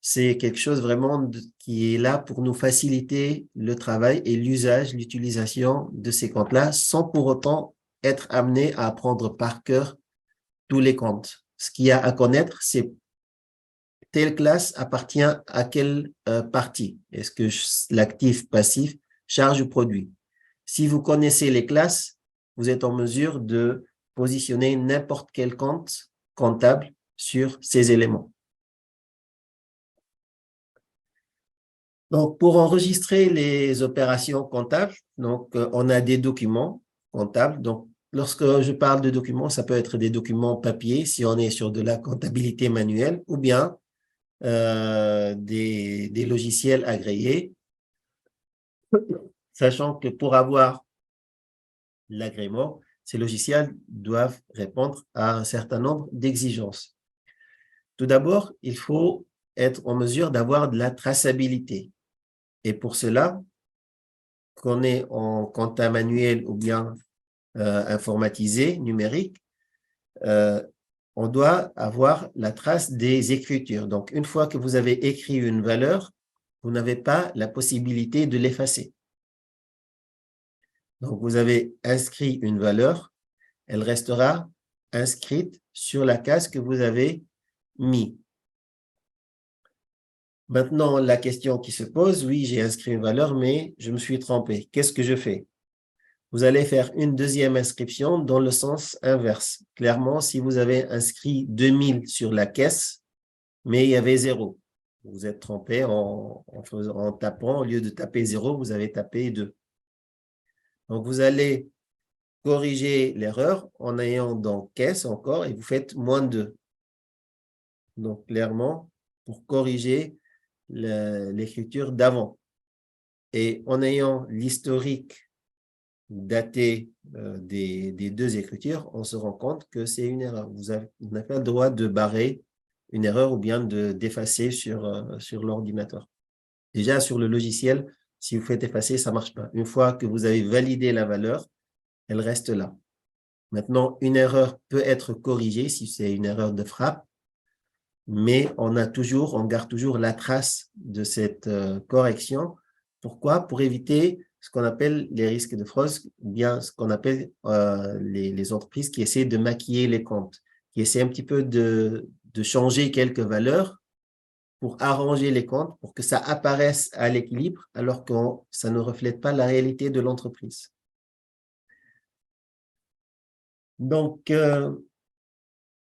c'est quelque chose vraiment qui est là pour nous faciliter le travail et l'usage, l'utilisation de ces comptes-là, sans pour autant être amené à apprendre par cœur tous les comptes. Ce qu'il y a à connaître, c'est telle classe appartient à quelle partie? Est-ce que l'actif, passif, charge ou produit? Si vous connaissez les classes, vous êtes en mesure de positionner n'importe quel compte comptable sur ces éléments. Donc, pour enregistrer les opérations comptables, donc, on a des documents comptables. Donc, lorsque je parle de documents, ça peut être des documents papier si on est sur de la comptabilité manuelle ou bien des logiciels agréés, sachant que pour avoir l'agrément, ces logiciels doivent répondre à un certain nombre d'exigences. Tout d'abord, il faut être en mesure d'avoir de la traçabilité. Et pour cela, qu'on est en compta manuel ou bien informatisé, numérique, on doit avoir la trace des écritures. Donc, une fois que vous avez écrit une valeur, vous n'avez pas la possibilité de l'effacer. Donc, vous avez inscrit une valeur, elle restera inscrite sur la case que vous avez mis. Maintenant, la question qui se pose, oui, j'ai inscrit une valeur, mais je me suis trompé. Qu'est-ce que je fais? Vous allez faire une deuxième inscription dans le sens inverse. Clairement, si vous avez inscrit 2000 sur la caisse, mais il y avait 0, vous êtes trompé en tapant, au lieu de taper 0, vous avez tapé 2. Donc, vous allez corriger l'erreur en ayant dans caisse encore et vous faites moins 2. Donc, clairement, pour corriger l'écriture d'avant. Et en ayant l'historique daté des deux écritures, on se rend compte que c'est une erreur. Vous n'avez pas le droit de barrer une erreur ou bien d'effacer sur l'ordinateur. Déjà, sur le logiciel, si vous faites effacer, ça ne marche pas. Une fois que vous avez validé la valeur, elle reste là. Maintenant, une erreur peut être corrigée si c'est une erreur de frappe, mais on garde toujours la trace de cette correction. Pourquoi? Pour éviter ce qu'on appelle les risques de fraude, ou bien ce qu'on appelle les entreprises qui essaient de maquiller les comptes, qui essaient un petit peu de changer quelques valeurs pour arranger les comptes, pour que ça apparaisse à l'équilibre, alors que ça ne reflète pas la réalité de l'entreprise. Donc,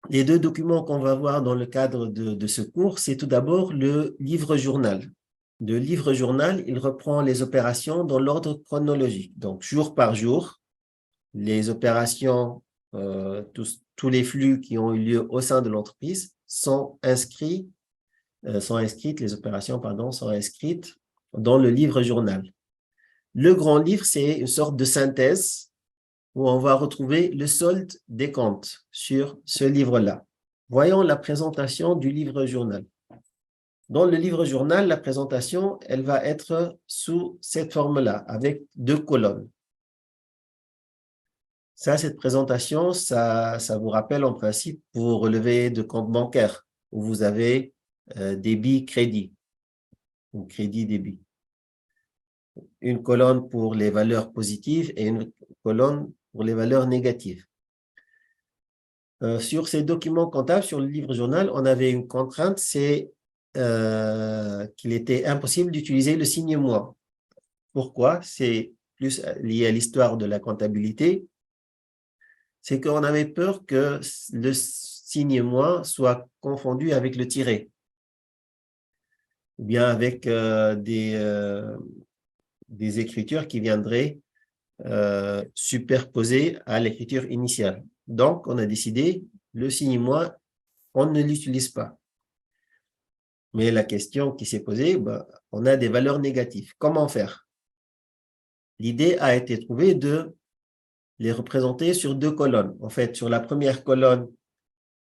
les deux documents qu'on va voir dans le cadre de ce cours, c'est tout d'abord le livre-journal. Le livre-journal, il reprend les opérations dans l'ordre chronologique. Donc, jour par jour, les opérations, tous les flux qui ont eu lieu au sein de l'entreprise sont inscrites, les opérations, pardon, sont inscrites dans le livre-journal. Le grand livre, c'est une sorte de synthèse où on va retrouver le solde des comptes sur ce livre-là. Voyons la présentation du livre-journal. Dans le livre-journal, la présentation, elle va être sous cette forme-là, avec 2 colonnes. Ça, cette présentation, ça vous rappelle en principe vos relevés de compte bancaire où vous avez débit-crédit ou crédit-débit. Une colonne pour les valeurs positives et une colonne pour les valeurs négatives. Sur ces documents comptables, sur le livre-journal, on avait une contrainte, c'est qu'il était impossible d'utiliser le signe moins. Pourquoi? C'est plus lié à l'histoire de la comptabilité. C'est qu'on avait peur que le signe moins soit confondu avec le tiret, ou bien avec des écritures qui viendraient superposées à l'écriture initiale. Donc, on a décidé, le signe moins, on ne l'utilise pas. Mais la question qui s'est posée, on a des valeurs négatives. Comment faire? L'idée a été trouvée de les représenter sur 2 colonnes. En fait, sur la première colonne,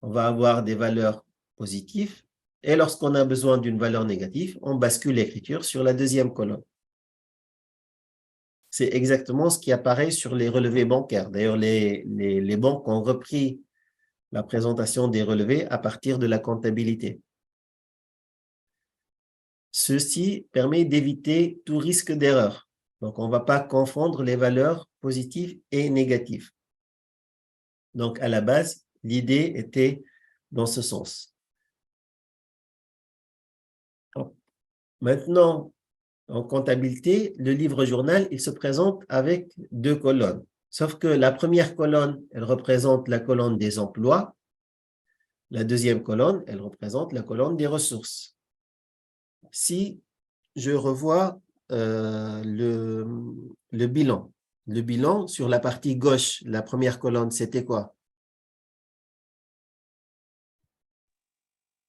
on va avoir des valeurs positives. Et lorsqu'on a besoin d'une valeur négative, on bascule l'écriture sur la deuxième colonne. C'est exactement ce qui apparaît sur les relevés bancaires. D'ailleurs, les banques ont repris la présentation des relevés à partir de la comptabilité. Ceci permet d'éviter tout risque d'erreur. Donc, on ne va pas confondre les valeurs positives et négatives. Donc, à la base, l'idée était dans ce sens. Maintenant, en comptabilité, le livre-journal, il se présente avec 2 colonnes. Sauf que la première colonne, elle représente la colonne des emplois. La deuxième colonne, elle représente la colonne des ressources. Si je revois le bilan sur la partie gauche, la première colonne, c'était quoi?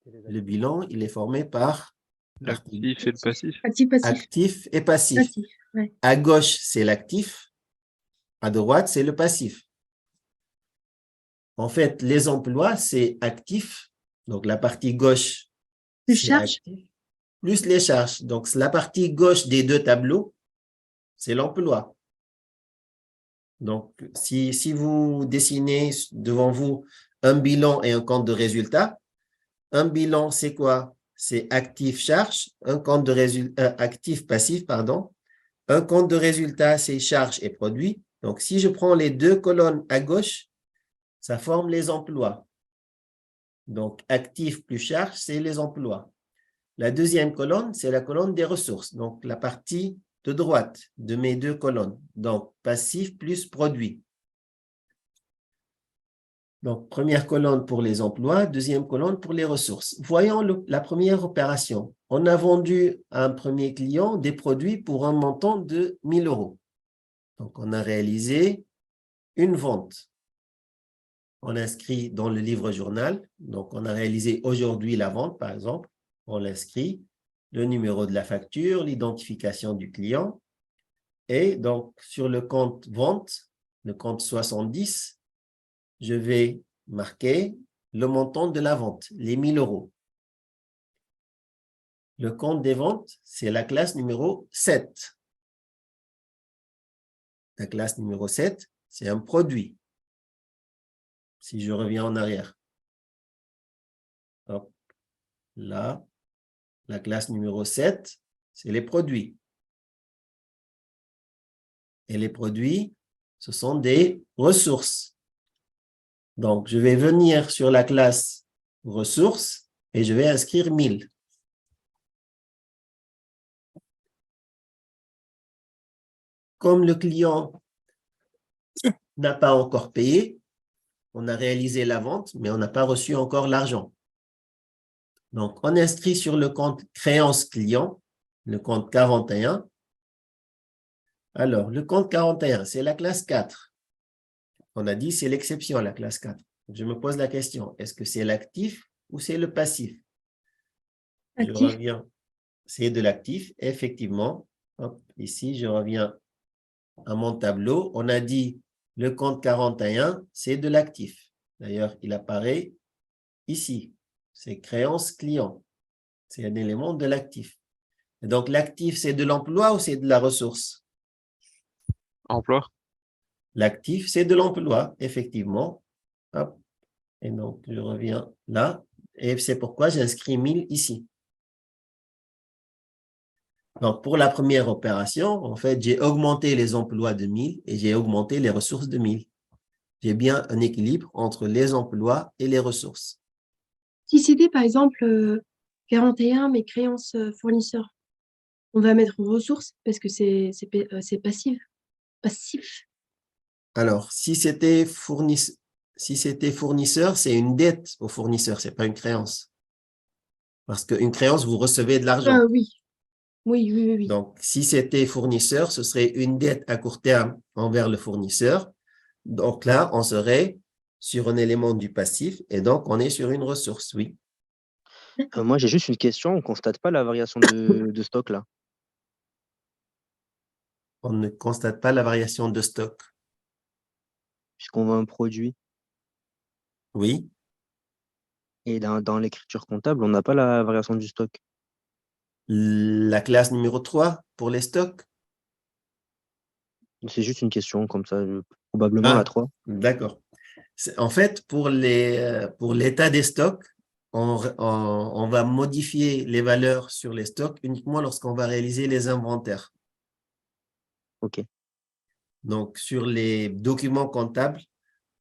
Le bilan, il est formé par
L'actif et le passif.
Actif, passif.
actif et passif.
Passif, ouais.
À gauche, c'est l'actif. À droite, c'est le passif. En fait, les emplois, c'est actif. Donc, la partie gauche,
Les
c'est
charges.
actif, plus les charges. Donc, la partie gauche des 2 tableaux, c'est l'emploi. Donc, si vous dessinez devant vous un bilan et un compte de résultat, un bilan, c'est quoi? C'est actif-charge, un compte de résultat, actif-passif, pardon. Un compte de résultat, c'est charge et produit. Donc, si je prends les 2 colonnes à gauche, ça forme les emplois. Donc, actif plus charge, c'est les emplois. La deuxième colonne, c'est la colonne des ressources. Donc, la partie de droite de mes 2 colonnes. Donc, passif plus produit. Donc, première colonne pour les emplois, deuxième colonne pour les ressources. Voyons la première opération. On a vendu à un premier client des produits pour un montant de 1 000 €. Donc, on a réalisé une vente. On inscrit dans le livre-journal. Donc, on a réalisé aujourd'hui la vente, par exemple. On l'inscrit, le numéro de la facture, l'identification du client. Et donc, sur le compte vente, le compte 70, je vais marquer le montant de la vente, les 1 000 €. Le compte des ventes, c'est la classe numéro 7. La classe numéro 7, c'est un produit. Si je reviens en arrière. Hop. Là, la classe numéro 7, c'est les produits. Et les produits, ce sont des ressources. Donc, je vais venir sur la classe ressources et je vais inscrire 1000. Comme le client n'a pas encore payé, on a réalisé la vente, mais on n'a pas reçu encore l'argent. Donc, on inscrit sur le compte créance client, le compte 41. Alors, le compte 41, c'est la classe 4. On a dit c'est l'exception, la classe 4. Je me pose la question, est-ce que c'est l'actif ou c'est le passif? Je
Actif.
reviens. C'est de l'actif, effectivement. Hop, ici, je reviens à mon tableau. On a dit le compte 41, c'est de l'actif. D'ailleurs, il apparaît ici. C'est créance client. C'est un élément de l'actif. Et donc, l'actif, c'est de l'emploi ou c'est de la ressource?
Emploi.
L'actif, c'est de l'emploi, effectivement. Hop. Et donc, je reviens là. Et c'est pourquoi j'inscris 1000 ici. Donc, pour la première opération, en fait, j'ai augmenté les emplois de 1000 et j'ai augmenté les ressources de 1000. J'ai bien un équilibre entre les emplois et les ressources.
Si c'était par exemple 41, mais créances fournisseurs, on va mettre ressources parce que c'est passif. Passif.
Alors, si c'était fournisseur, c'est une dette au fournisseur, ce n'est pas une créance. Parce qu'une créance, vous recevez de l'argent.
Oui. Oui.
Donc, si c'était fournisseur, ce serait une dette à court terme envers le fournisseur. Donc là, on serait sur un élément du passif et donc on est sur une ressource, oui.
D'accord.
Moi, j'ai juste une question. On constate pas la variation de stock là.
On ne constate pas la variation de stock.
Puisqu'on vend un produit.
Oui,
Et dans l'écriture comptable, on n'a pas la variation du stock.
la classe numéro 3 pour les stocks.
C'est juste une question comme ça. Probablement la 3.
D'accord. En fait, pour l'état des stocks, on va modifier les valeurs sur les stocks uniquement lorsqu'on va réaliser les inventaires.
Ok.
Donc, sur les documents comptables,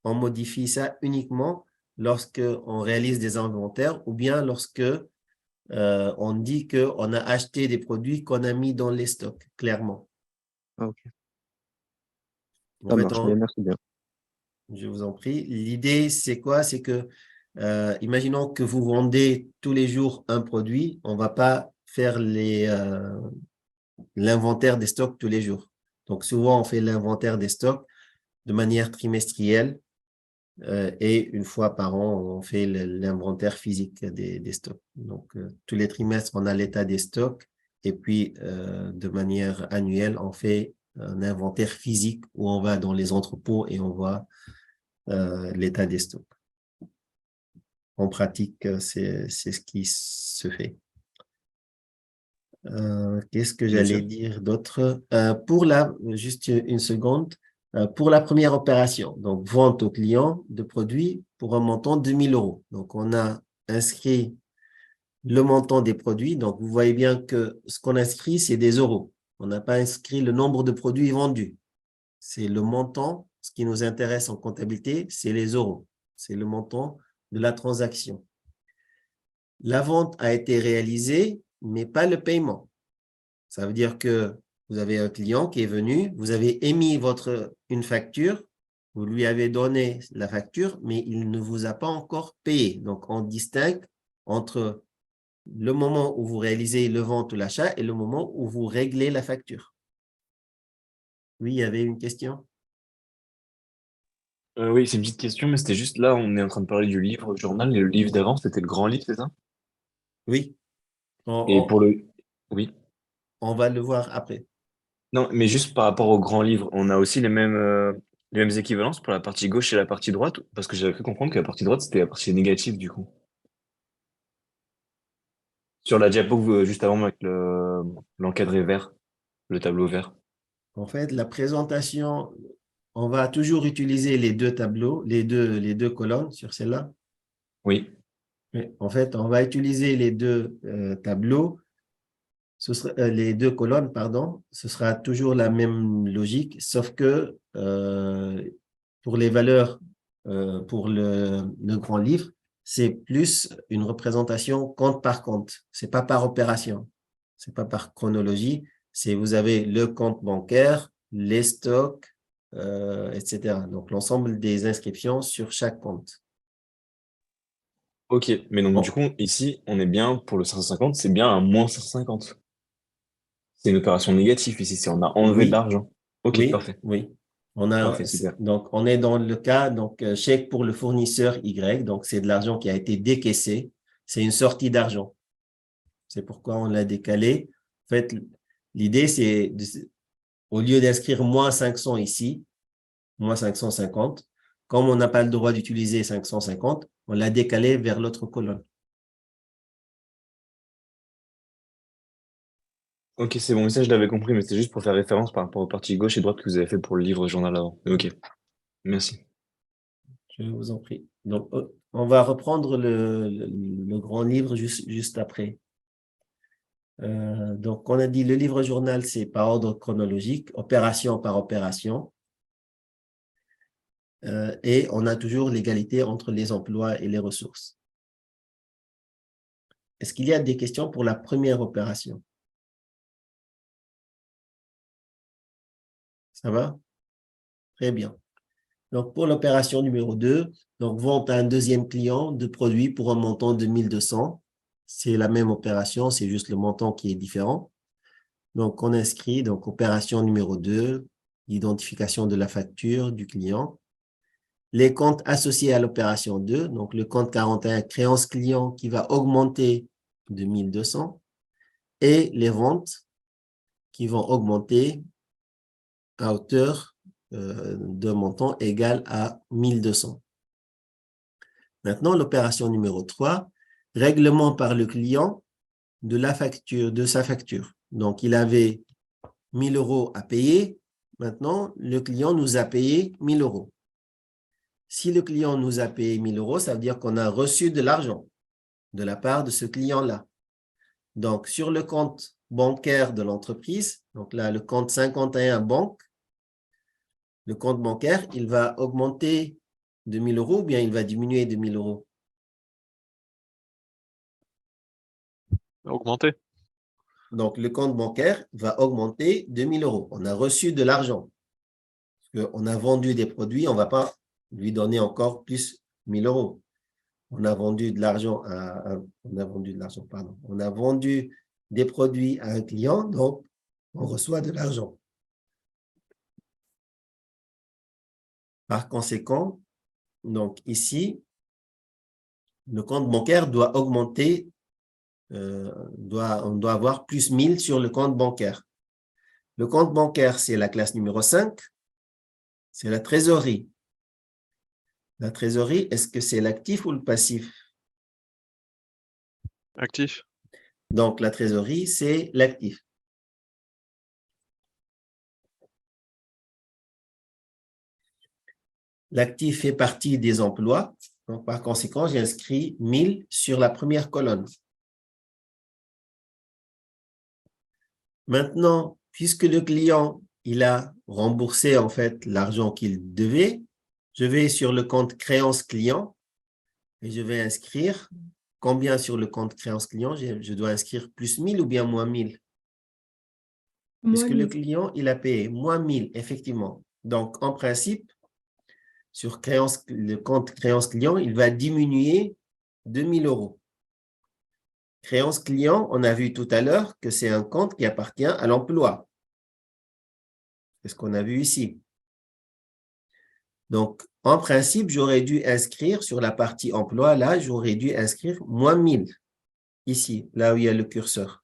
on modifie ça uniquement lorsqu'on réalise des inventaires ou bien lorsque on dit qu'on a acheté des produits qu'on a mis dans les stocks, clairement.
Ah, ok.
En
Ça
fait,
marche. Mais merci bien.
je vous en prie. L'idée, c'est quoi? C'est que, imaginons que vous vendez tous les jours un produit, on ne va pas faire l'inventaire des stocks tous les jours. Donc, souvent, on fait l'inventaire des stocks de manière trimestrielle et une fois par an, on fait l'inventaire physique des stocks. Donc, tous les trimestres, on a l'état des stocks et puis, de manière annuelle, on fait un inventaire physique où on va dans les entrepôts et on voit l'état des stocks. En pratique, c'est ce qui se fait. Qu'est-ce que j'allais dire d'autre? Juste une seconde, pour la première opération, donc vente au client de produits pour un montant de 1000 euros. Donc, on a inscrit le montant des produits. Donc, vous voyez bien que ce qu'on inscrit, c'est des euros. On n'a pas inscrit le nombre de produits vendus. C'est le montant. Ce qui nous intéresse en comptabilité, c'est les euros. C'est le montant de la transaction. La vente a été réalisée, mais pas le paiement. Ça veut dire que vous avez un client qui est venu, vous avez émis une facture, vous lui avez donné la facture, mais il ne vous a pas encore payé. Donc, on distingue entre le moment où vous réalisez le vente ou l'achat et le moment où vous réglez la facture. Oui, il y avait une question?
Oui, c'est une petite question, mais c'était juste là, on est en train de parler du livre journal, et le livre d'avant, c'était le grand livre, c'est ça?
Oui,
Et pour le... Oui.
on va le voir après.
Non, mais juste par rapport au grand livre, on a aussi les mêmes équivalences pour la partie gauche et la partie droite, parce que j'avais cru comprendre que la partie droite, c'était la partie négative, du coup. Sur la diapo, juste avant, avec l'encadré vert, le tableau vert.
En fait, la présentation, on va toujours utiliser les deux tableaux, les deux colonnes sur celle-là.
Oui.
En fait, on va utiliser les deux tableaux, les deux colonnes, pardon. Ce sera toujours la même logique, sauf que pour les valeurs, pour le grand livre, c'est plus une représentation compte par compte. C'est pas par opération, c'est pas par chronologie. C'est vous avez le compte bancaire, les stocks, etc. Donc l'ensemble des inscriptions sur chaque compte.
Ok, mais donc du
Bon.
coup, ici, on est bien, pour le 550, c'est bien un moins 550. C'est une opération négative ici, c'est on a enlevé de
Oui,
l'argent. Ok,
oui,
parfait.
oui.
Parfait, super.
Donc, on est dans le cas, donc, chèque pour le fournisseur Y, donc c'est de l'argent qui a été décaissé, c'est une sortie d'argent. C'est pourquoi on l'a décalé. En fait, L'idée, c'est, au lieu d'inscrire moins 500 ici, moins 550, comme on n'a pas le droit d'utiliser 550, on l'a décalé vers l'autre colonne.
Ok, c'est bon, mais ça je l'avais compris, mais c'est juste pour faire référence par rapport aux parties gauche et droite que vous avez fait pour le livre journal avant. Ok, merci.
Je vous en prie. Donc, on va reprendre le grand livre juste après. Donc, on a dit le livre journal, c'est par ordre chronologique, opération par opération. Et on a toujours l'égalité entre les emplois et les ressources. Est-ce qu'il y a des questions pour la première opération? Ça va? Très bien. Donc, pour l'opération numéro 2, donc vente à un deuxième client de produits pour un montant de 1200. C'est la même opération, c'est juste le montant qui est différent. Donc, on inscrit donc opération numéro 2, identification de la facture du client. Les comptes associés à l'opération 2, donc le compte 41, créance client qui va augmenter de 1200 et les ventes qui vont augmenter à hauteur d'un montant égal à 1200. Maintenant, l'opération numéro 3, règlement par le client de la facture, de sa facture. Donc, il avait 1000 euros à payer. Maintenant, le client nous a payé 1000 euros. Si le client nous a payé 1000 euros, ça veut dire qu'on a reçu de l'argent de la part de ce client-là. Donc, sur le compte bancaire de l'entreprise, donc là, le compte 51 banque, le compte bancaire, il va augmenter de 1000 euros ou bien il va diminuer de 1000 euros?
Augmenter.
Donc, le compte bancaire va augmenter de 1000 euros. On a reçu de l'argent. On a vendu des produits, on ne va pas lui donner encore plus 1000 euros. On a vendu de l'argent pardon. On a vendu des produits à un client, donc on reçoit de l'argent. Par conséquent, donc ici, le compte bancaire doit augmenter, on doit avoir plus 1000 sur le compte bancaire. Le compte bancaire, c'est la classe numéro 5, c'est la trésorerie. La trésorerie, est-ce que c'est l'actif ou le passif?
Actif.
Donc, la trésorerie, c'est l'actif. L'actif fait partie des emplois. Donc, par conséquent, j'ai inscrit 1000 sur la première colonne. Maintenant, puisque le client, il a remboursé en fait l'argent qu'il devait, je vais sur le compte créance client et je vais inscrire combien sur le compte créance client? Je dois inscrire plus 1000 ou bien moins 1000? Puisque le client, il a payé moins 1000, effectivement. Donc, en principe, sur le compte créance client, il va diminuer 2000 euros. Créance client, on a vu tout à l'heure que c'est un compte qui appartient à l'emploi. C'est ce qu'on a vu ici. Donc, en principe, j'aurais dû inscrire sur la partie emploi, là, j'aurais dû inscrire moins 1000, ici, là où il y a le curseur.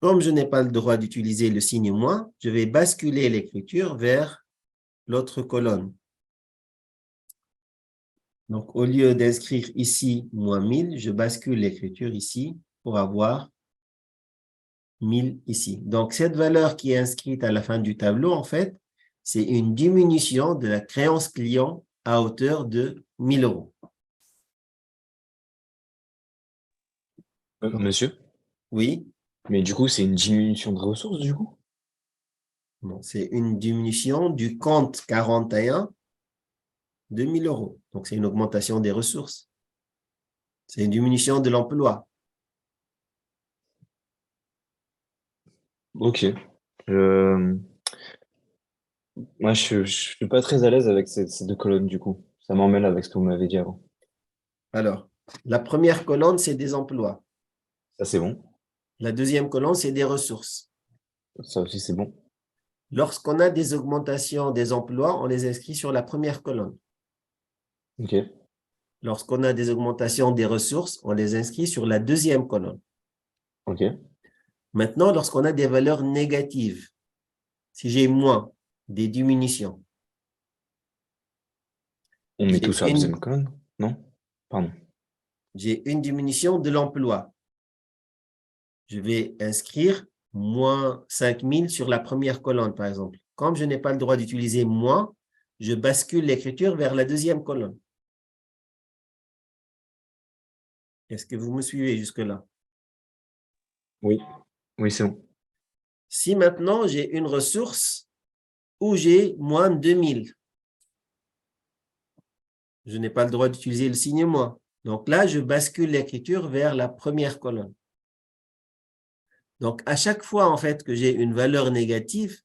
Comme je n'ai pas le droit d'utiliser le signe moins, je vais basculer l'écriture vers l'autre colonne. Donc, au lieu d'inscrire ici moins 1000, je bascule l'écriture ici pour avoir 1000 ici. Donc, cette valeur qui est inscrite à la fin du tableau, en fait, c'est une diminution de la créance client à hauteur de 1000 euros.
Monsieur,
Oui,
mais du coup, c'est une diminution de ressources, du coup?
bon, c'est une diminution du compte 41 de 1000 euros. Donc, c'est une augmentation des ressources. C'est une diminution de l'emploi.
Ok. Moi, je suis pas très à l'aise avec ces deux colonnes, du coup. Ça m'emmêle avec ce que vous m'avez dit avant.
Alors, la première colonne, c'est des emplois.
Ça, c'est bon.
La deuxième colonne, c'est des ressources.
Ça aussi, c'est bon.
Lorsqu'on a des augmentations des emplois, on les inscrit sur la première colonne.
Ok.
Lorsqu'on a des augmentations des ressources, on les inscrit sur la deuxième colonne.
Ok.
Maintenant, lorsqu'on a des valeurs négatives, si j'ai moins, des diminutions,
On met
j'ai
tout sur la
une,
deuxième colonne, non? Pardon.
j'ai une diminution de l'emploi. Je vais inscrire moins 5000 sur la première colonne, par exemple. Comme je n'ai pas le droit d'utiliser moins, je bascule l'écriture vers la deuxième colonne. Est-ce que vous me suivez jusque-là?
Oui. Oui, c'est bon.
Si maintenant j'ai une ressource où j'ai moins 2000, je n'ai pas le droit d'utiliser le signe moins. Donc là, je bascule l'écriture vers la première colonne. Donc, à chaque fois, en fait, que j'ai une valeur négative,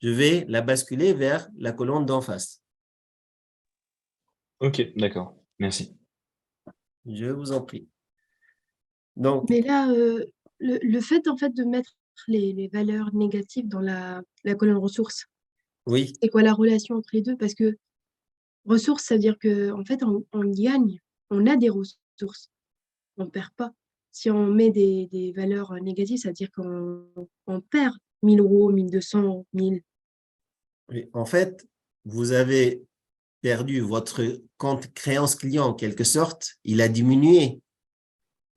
je vais la basculer vers la colonne d'en face.
Ok, d'accord. Merci.
Je vous en prie. Donc,
Mais là, le fait en fait de mettre les valeurs négatives dans la colonne ressources,
oui,
c'est quoi la relation entre les deux? Parce que ressources, ça veut dire que en fait, on gagne, on a des ressources, on perd pas. Si on met des valeurs négatives, ça veut dire qu'on perd 1000 euros, 1200, 1000.
oui. En fait, vous avez perdu votre compte créance client en quelque sorte. Il a diminué,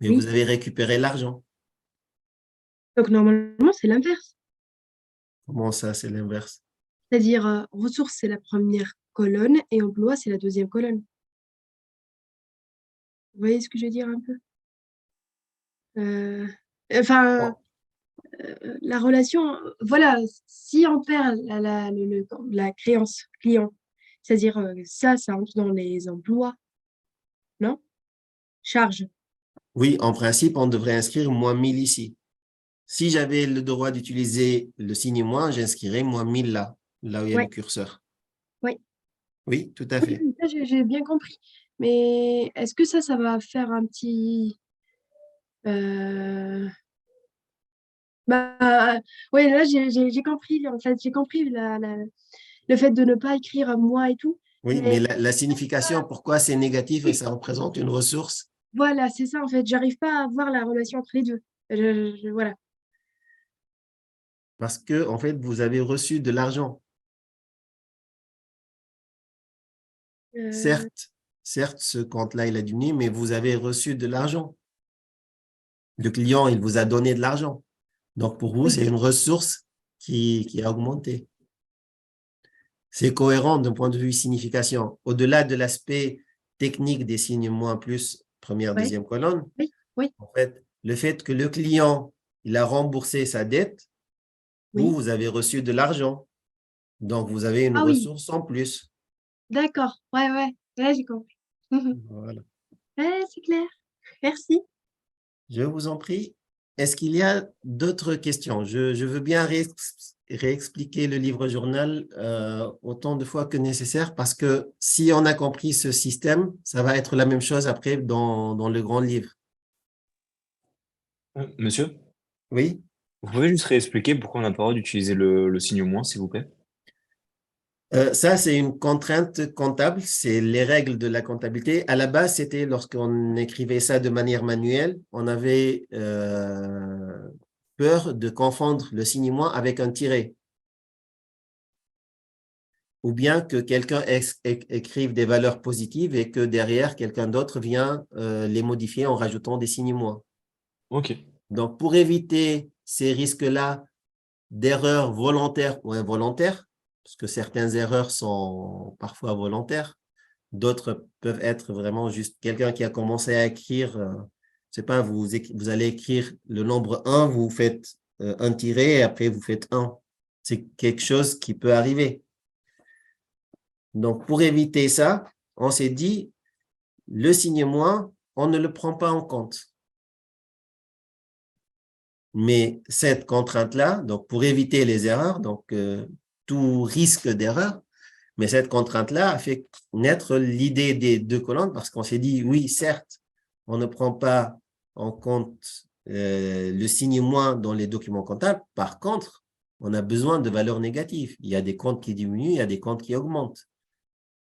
mais
Oui.
vous avez récupéré l'argent.
Donc normalement, c'est l'inverse.
Comment ça, c'est l'inverse?
C'est-à-dire, ressources, c'est la première colonne et emploi, c'est la deuxième colonne. Vous voyez ce que je veux dire un peu? Enfin,
Bon,
la relation, voilà, si on perd la créance client, c'est-à-dire ça entre dans les emplois, non? Charge.
oui, en principe, on devrait inscrire moins 1000 ici. Si j'avais le droit d'utiliser le signe moins, j'inscrirais moins 1000 là, là où il y a le
Ouais,
curseur.
ouais.
Oui, tout à fait.
Oui, ça, j'ai bien compris. Mais est-ce que ça va faire un petit... euh, Bah, ouais, là, j'ai compris, en fait, j'ai compris le fait de ne pas écrire moi et tout.
Oui, mais
Mais
la signification, pourquoi c'est négatif et ça représente une ressource?
voilà, c'est ça, en fait. J'arrive pas à voir la relation entre les deux. Voilà.
Parce que, en fait, vous avez reçu de l'argent.
Euh,
Certes, certes, ce compte-là, il a diminué, mais vous avez reçu de l'argent. Le client, il vous a donné de l'argent. Donc, pour vous,
oui,
c'est une ressource qui a augmenté. C'est cohérent d'un point de vue signification. Au-delà de l'aspect technique des signes moins plus, première,
ouais,
deuxième colonne,
oui, oui,
en fait, le fait que le client, il a remboursé sa dette, vous,
oui.
vous avez reçu de l'argent. Donc, vous avez une
Ah oui,
ressource en plus.
d'accord. Ouais, ouais. Ouais, j'ai compris.
Voilà.
Ouais, c'est clair. Merci.
Je vous en prie. Est-ce qu'il y a d'autres questions? Je veux bien réexpliquer le livre-journal autant de fois que nécessaire parce que si on a compris ce système, ça va être la même chose après dans le grand livre.
Monsieur,
Oui?
vous pouvez juste réexpliquer pourquoi on n'a pas le droit d'utiliser le signe moins, s'il vous plaît?
Ça, c'est une contrainte comptable, c'est les règles de la comptabilité. À la base, c'était lorsqu'on écrivait ça de manière manuelle, on avait peur de confondre le signe moins avec un tiret. Ou bien que quelqu'un écrive des valeurs positives et que derrière, quelqu'un d'autre vient les modifier en rajoutant des signes moins.
Ok.
Donc, pour éviter ces risques-là d'erreurs volontaires ou involontaires, parce que certaines erreurs sont parfois volontaires, d'autres peuvent être vraiment juste quelqu'un qui a commencé à écrire, je sais pas, vous allez écrire le nombre 1, vous faites un tiret et après vous faites 1. C'est quelque chose qui peut arriver. Donc, pour éviter ça, on s'est dit, le signe moins, on ne le prend pas en compte. Mais cette contrainte-là, donc pour éviter les erreurs, donc tout risque d'erreur, mais cette contrainte-là a fait naître l'idée des deux colonnes parce qu'on s'est dit, oui, certes, on ne prend pas en compte le signe moins dans les documents comptables. Par contre, on a besoin de valeurs négatives. Il y a des comptes qui diminuent, il y a des comptes qui augmentent.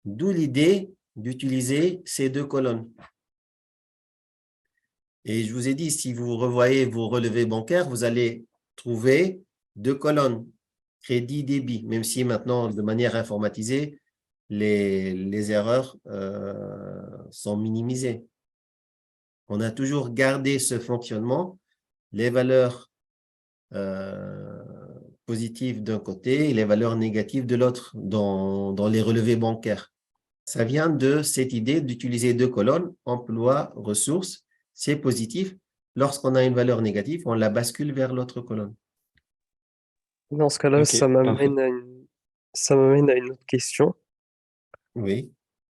D'où l'idée d'utiliser ces deux colonnes. Et je vous ai dit, si vous revoyez vos relevés bancaires, vous allez trouver 2 colonnes, crédit, débit, même si maintenant, de manière informatisée, les erreurs sont minimisées. On a toujours gardé ce fonctionnement, les valeurs positives d'un côté et les valeurs négatives de l'autre dans les relevés bancaires. Ça vient de cette idée d'utiliser 2 colonnes, emploi, ressources. C'est positif. Lorsqu'on a une valeur négative, on la bascule vers l'autre colonne.
Dans ce cas-là,
Ok,
ça
parfait.
m'amène à une autre question.
Oui,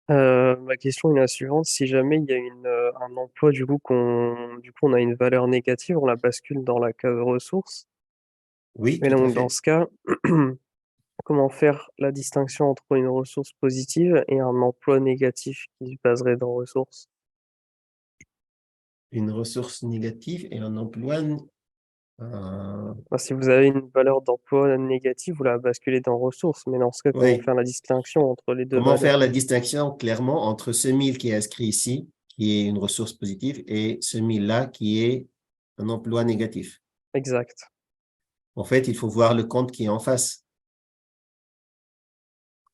Ma question est la suivante. Si jamais il y a un emploi, du coup, on a une valeur négative, on la bascule dans la case ressources.
oui,
Mais
tout à
donc, dans
fait.
ce cas, comment faire la distinction entre une ressource positive et un emploi négatif qui se baserait dans ressources?
Une ressource négative et un emploi.
Si vous avez une valeur d'emploi négative, vous la basculez dans ressources. Mais dans ce cas, comment
Oui.
faire la distinction entre les deux
Comment
valeurs?
faire la distinction clairement entre ce 1000 qui est inscrit ici, qui est une ressource positive, et ce 1000-là qui est un emploi négatif?
Exact.
En fait, il faut voir le compte qui est en face.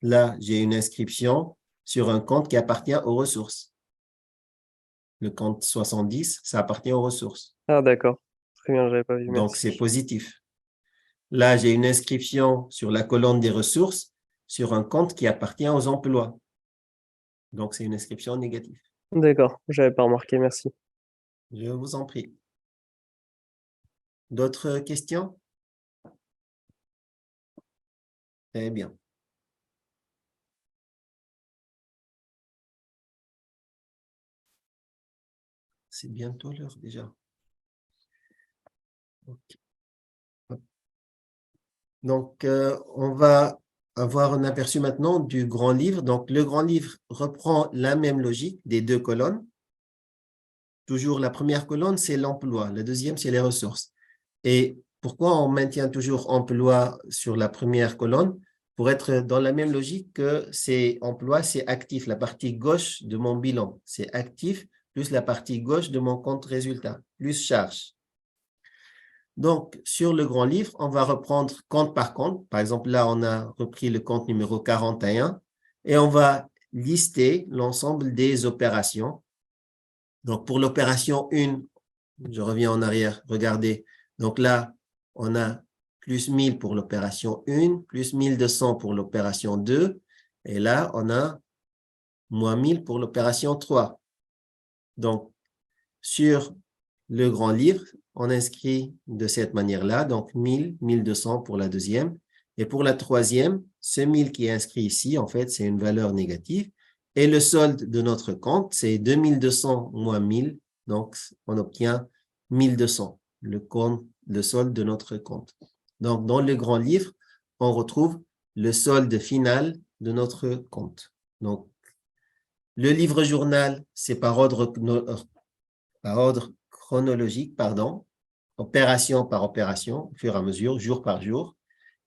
Là, j'ai une inscription sur un compte qui appartient aux ressources. Le compte 70, ça appartient aux ressources.
Ah, d'accord. Très bien, j'avais pas vu,
Donc, c'est
merci.
positif. Là, j'ai une inscription sur la colonne des ressources sur un compte qui appartient aux emplois. Donc, c'est une inscription négative.
D'accord, j'avais pas remarqué, merci.
Je vous en prie. D'autres questions? Très bien. C'est bientôt l'heure déjà. Ok. Donc, on va avoir un aperçu maintenant du grand livre. Donc, le grand livre reprend la même logique des 2 colonnes. Toujours la première colonne, c'est l'emploi. La deuxième, c'est les ressources. Et pourquoi on maintient toujours emploi sur la première colonne? Pour être dans la même logique que c'est emploi, c'est actif. La partie gauche de mon bilan, c'est actif, plus la partie gauche de mon compte résultat, plus charge. Donc, sur le grand livre, on va reprendre compte par compte. Par exemple, là, on a repris le compte numéro 41 et on va lister l'ensemble des opérations. Donc, pour l'opération 1, je reviens en arrière, regardez. Donc là, on a plus 1000 pour l'opération 1, plus 1200 pour l'opération 2. Et là, on a moins 1000 pour l'opération 3. Donc, sur le grand livre, on inscrit de cette manière-là, donc 1000, 1200 pour la deuxième. Et pour la troisième, ce 1000 qui est inscrit ici, en fait, c'est une valeur négative. Et le solde de notre compte, c'est 2200 moins 1000. Donc, on obtient 1200, le solde de notre compte. Donc, dans le grand livre, on retrouve le solde final de notre compte. Donc, le livre journal, c'est par ordre chronologique, opération par opération, au fur et à mesure, jour par jour.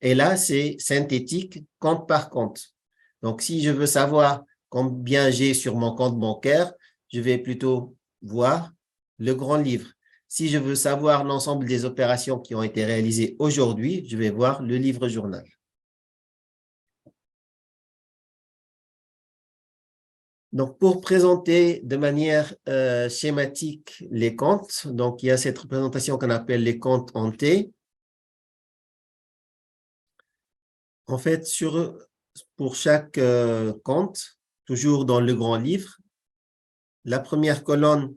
Et là, c'est synthétique, compte par compte. Donc, si je veux savoir combien j'ai sur mon compte bancaire, je vais plutôt voir le grand livre. Si je veux savoir l'ensemble des opérations qui ont été réalisées aujourd'hui, je vais voir le livre journal. Donc, pour présenter de manière schématique les comptes, donc il y a cette représentation qu'on appelle les comptes en T. En fait, pour chaque compte, toujours dans le grand livre, la première colonne,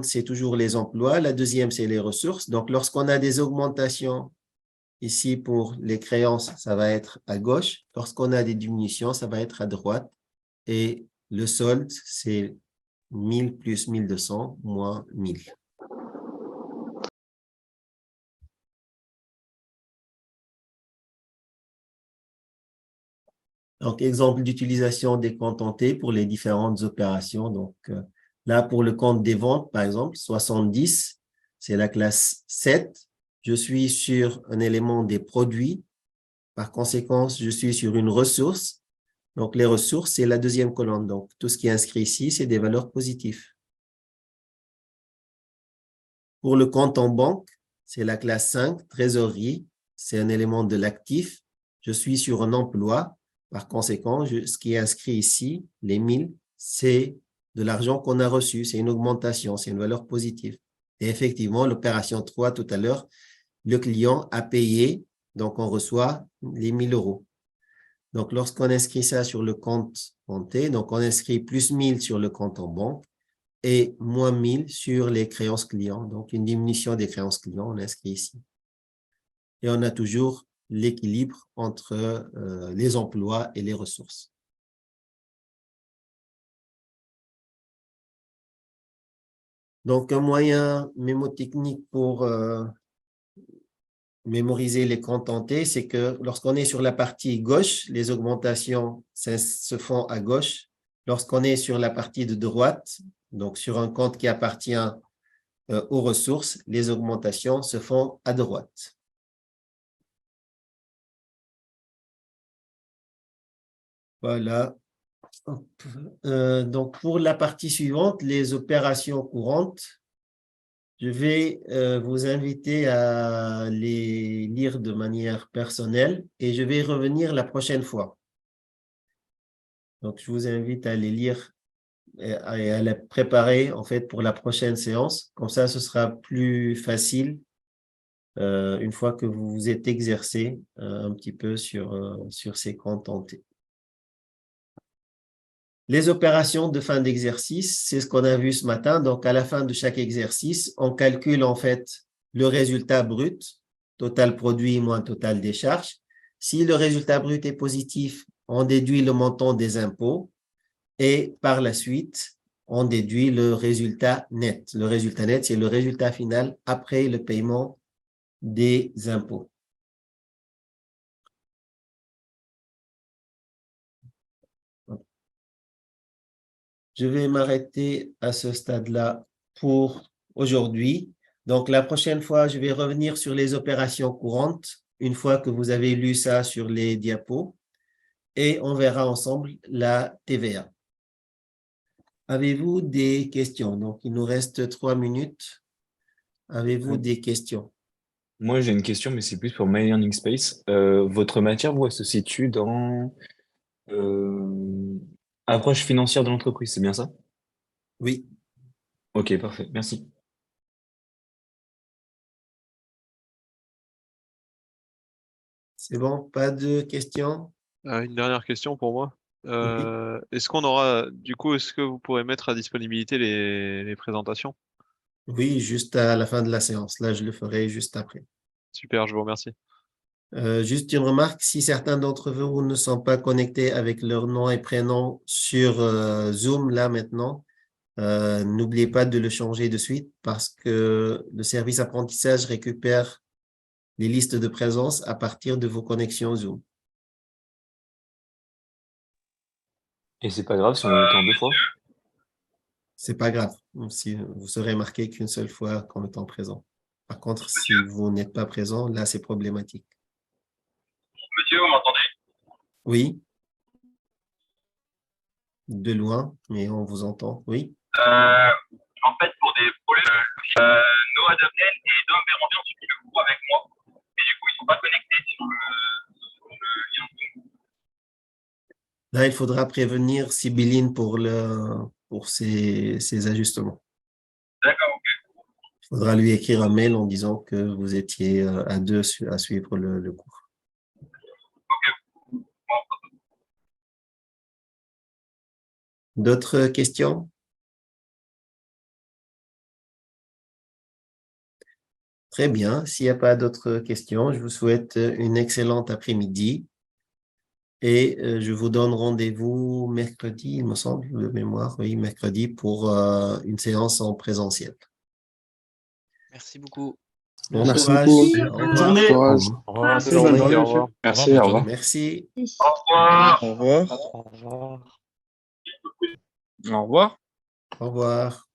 c'est toujours les emplois. La deuxième, c'est les ressources. Donc, lorsqu'on a des augmentations, ici pour les créances, ça va être à gauche. Lorsqu'on a des diminutions, ça va être à droite. Et le solde, c'est 1000 plus 1200 moins 1000. Donc, exemple d'utilisation des comptes en T pour les différentes opérations. Donc, là, pour le compte des ventes, par exemple, 70, c'est la classe 7. Je suis sur un élément des produits. Par conséquent, je suis sur une ressource. Donc, les ressources, c'est la deuxième colonne. Donc, tout ce qui est inscrit ici, c'est des valeurs positives. Pour le compte en banque, c'est la classe 5, trésorerie. C'est un élément de l'actif. Je suis sur un emploi. Par conséquent, ce qui est inscrit ici, les 1000, c'est de l'argent qu'on a reçu. C'est une augmentation, c'est une valeur positive. Et effectivement, l'opération 3, tout à l'heure, le client a payé, donc on reçoit les 1000 euros. Donc, lorsqu'on inscrit ça sur le compte compté, donc on inscrit plus 1000 sur le compte en banque et moins 1000 sur les créances clients. Donc, une diminution des créances clients, on inscrit ici. Et on a toujours l'équilibre entre les emplois et les ressources. Donc, un moyen mémotechnique pour mémoriser les comptes en T, c'est que lorsqu'on est sur la partie gauche, les augmentations se font à gauche. Lorsqu'on est sur la partie de droite, donc sur un compte qui appartient aux ressources, les augmentations se font à droite. Voilà. Donc, pour la partie suivante, les opérations courantes, je vais vous inviter à les lire de manière personnelle et je vais revenir la prochaine fois. Donc, je vous invite à les lire et à les préparer en fait pour la prochaine séance. Comme ça, ce sera plus facile une fois que vous vous êtes exercé un petit peu sur ces comptes en T. Les opérations de fin d'exercice, c'est ce qu'on a vu ce matin. Donc, à la fin de chaque exercice, on calcule en fait le résultat brut, total produit moins total des charges. Si le résultat brut est positif, on déduit le montant des impôts et par la suite, on déduit le résultat net. Le résultat net, c'est le résultat final après le paiement des impôts. Je vais m'arrêter à ce stade-là pour aujourd'hui. Donc, la prochaine fois, je vais revenir sur les opérations courantes, une fois que vous avez lu ça sur les diapos, et on verra ensemble la TVA. Avez-vous des questions? Donc, il nous reste 3 minutes. Avez-vous des questions?
Moi, j'ai une question, mais c'est plus pour My Learning Space. Votre matière, vous, elle se situe dans approche financière de l'entreprise, c'est bien ça?
Oui.
Ok, parfait, merci.
C'est bon? Pas de questions?
Une dernière question pour moi.
Oui.
Est-ce qu'on aura, du coup, est-ce que vous pourrez mettre à disponibilité les présentations?
Oui, juste à la fin de la séance. Là, je le ferai juste après.
Super, je vous remercie.
Juste une remarque, si certains d'entre vous ne sont pas connectés avec leur nom et prénom sur Zoom, là maintenant, n'oubliez pas de le changer de suite parce que le service apprentissage récupère les listes de présence à partir de vos connexions Zoom.
Et c'est pas grave si on le met en 2 fois?
C'est pas grave, si vous serez marqué qu'une seule fois comme étant présent. Par contre, si vous n'êtes pas présent, là, c'est problématique.
Monsieur, vous m'entendez?
Oui, de loin, mais on vous entend. Oui.
En fait, pour des problèmes, Noah Dabnel et Dom Béranger ont suivi le cours avec moi. Et du coup, ils ne sont pas connectés sur le lien Zoom.
Là, il faudra prévenir Sibylline pour ces ajustements.
D'accord, ok.
Il faudra lui écrire un mail en disant que vous étiez à deux à suivre le cours. D'autres questions? Très bien. S'il n'y a pas d'autres questions, je vous souhaite une excellente après-midi. Et je vous donne rendez-vous mercredi, il me semble, de mémoire, oui, mercredi pour une séance en présentiel.
Merci beaucoup.
Bon
Merci
courage.
beaucoup.
Au
Bonne
revoir.
journée.
Courage.
Au revoir.
Merci, bonne journée,
Au
monsieur.
revoir.
Merci, au revoir.
Merci.
Au revoir.
Au revoir.
Au revoir.
Au revoir.
Au revoir.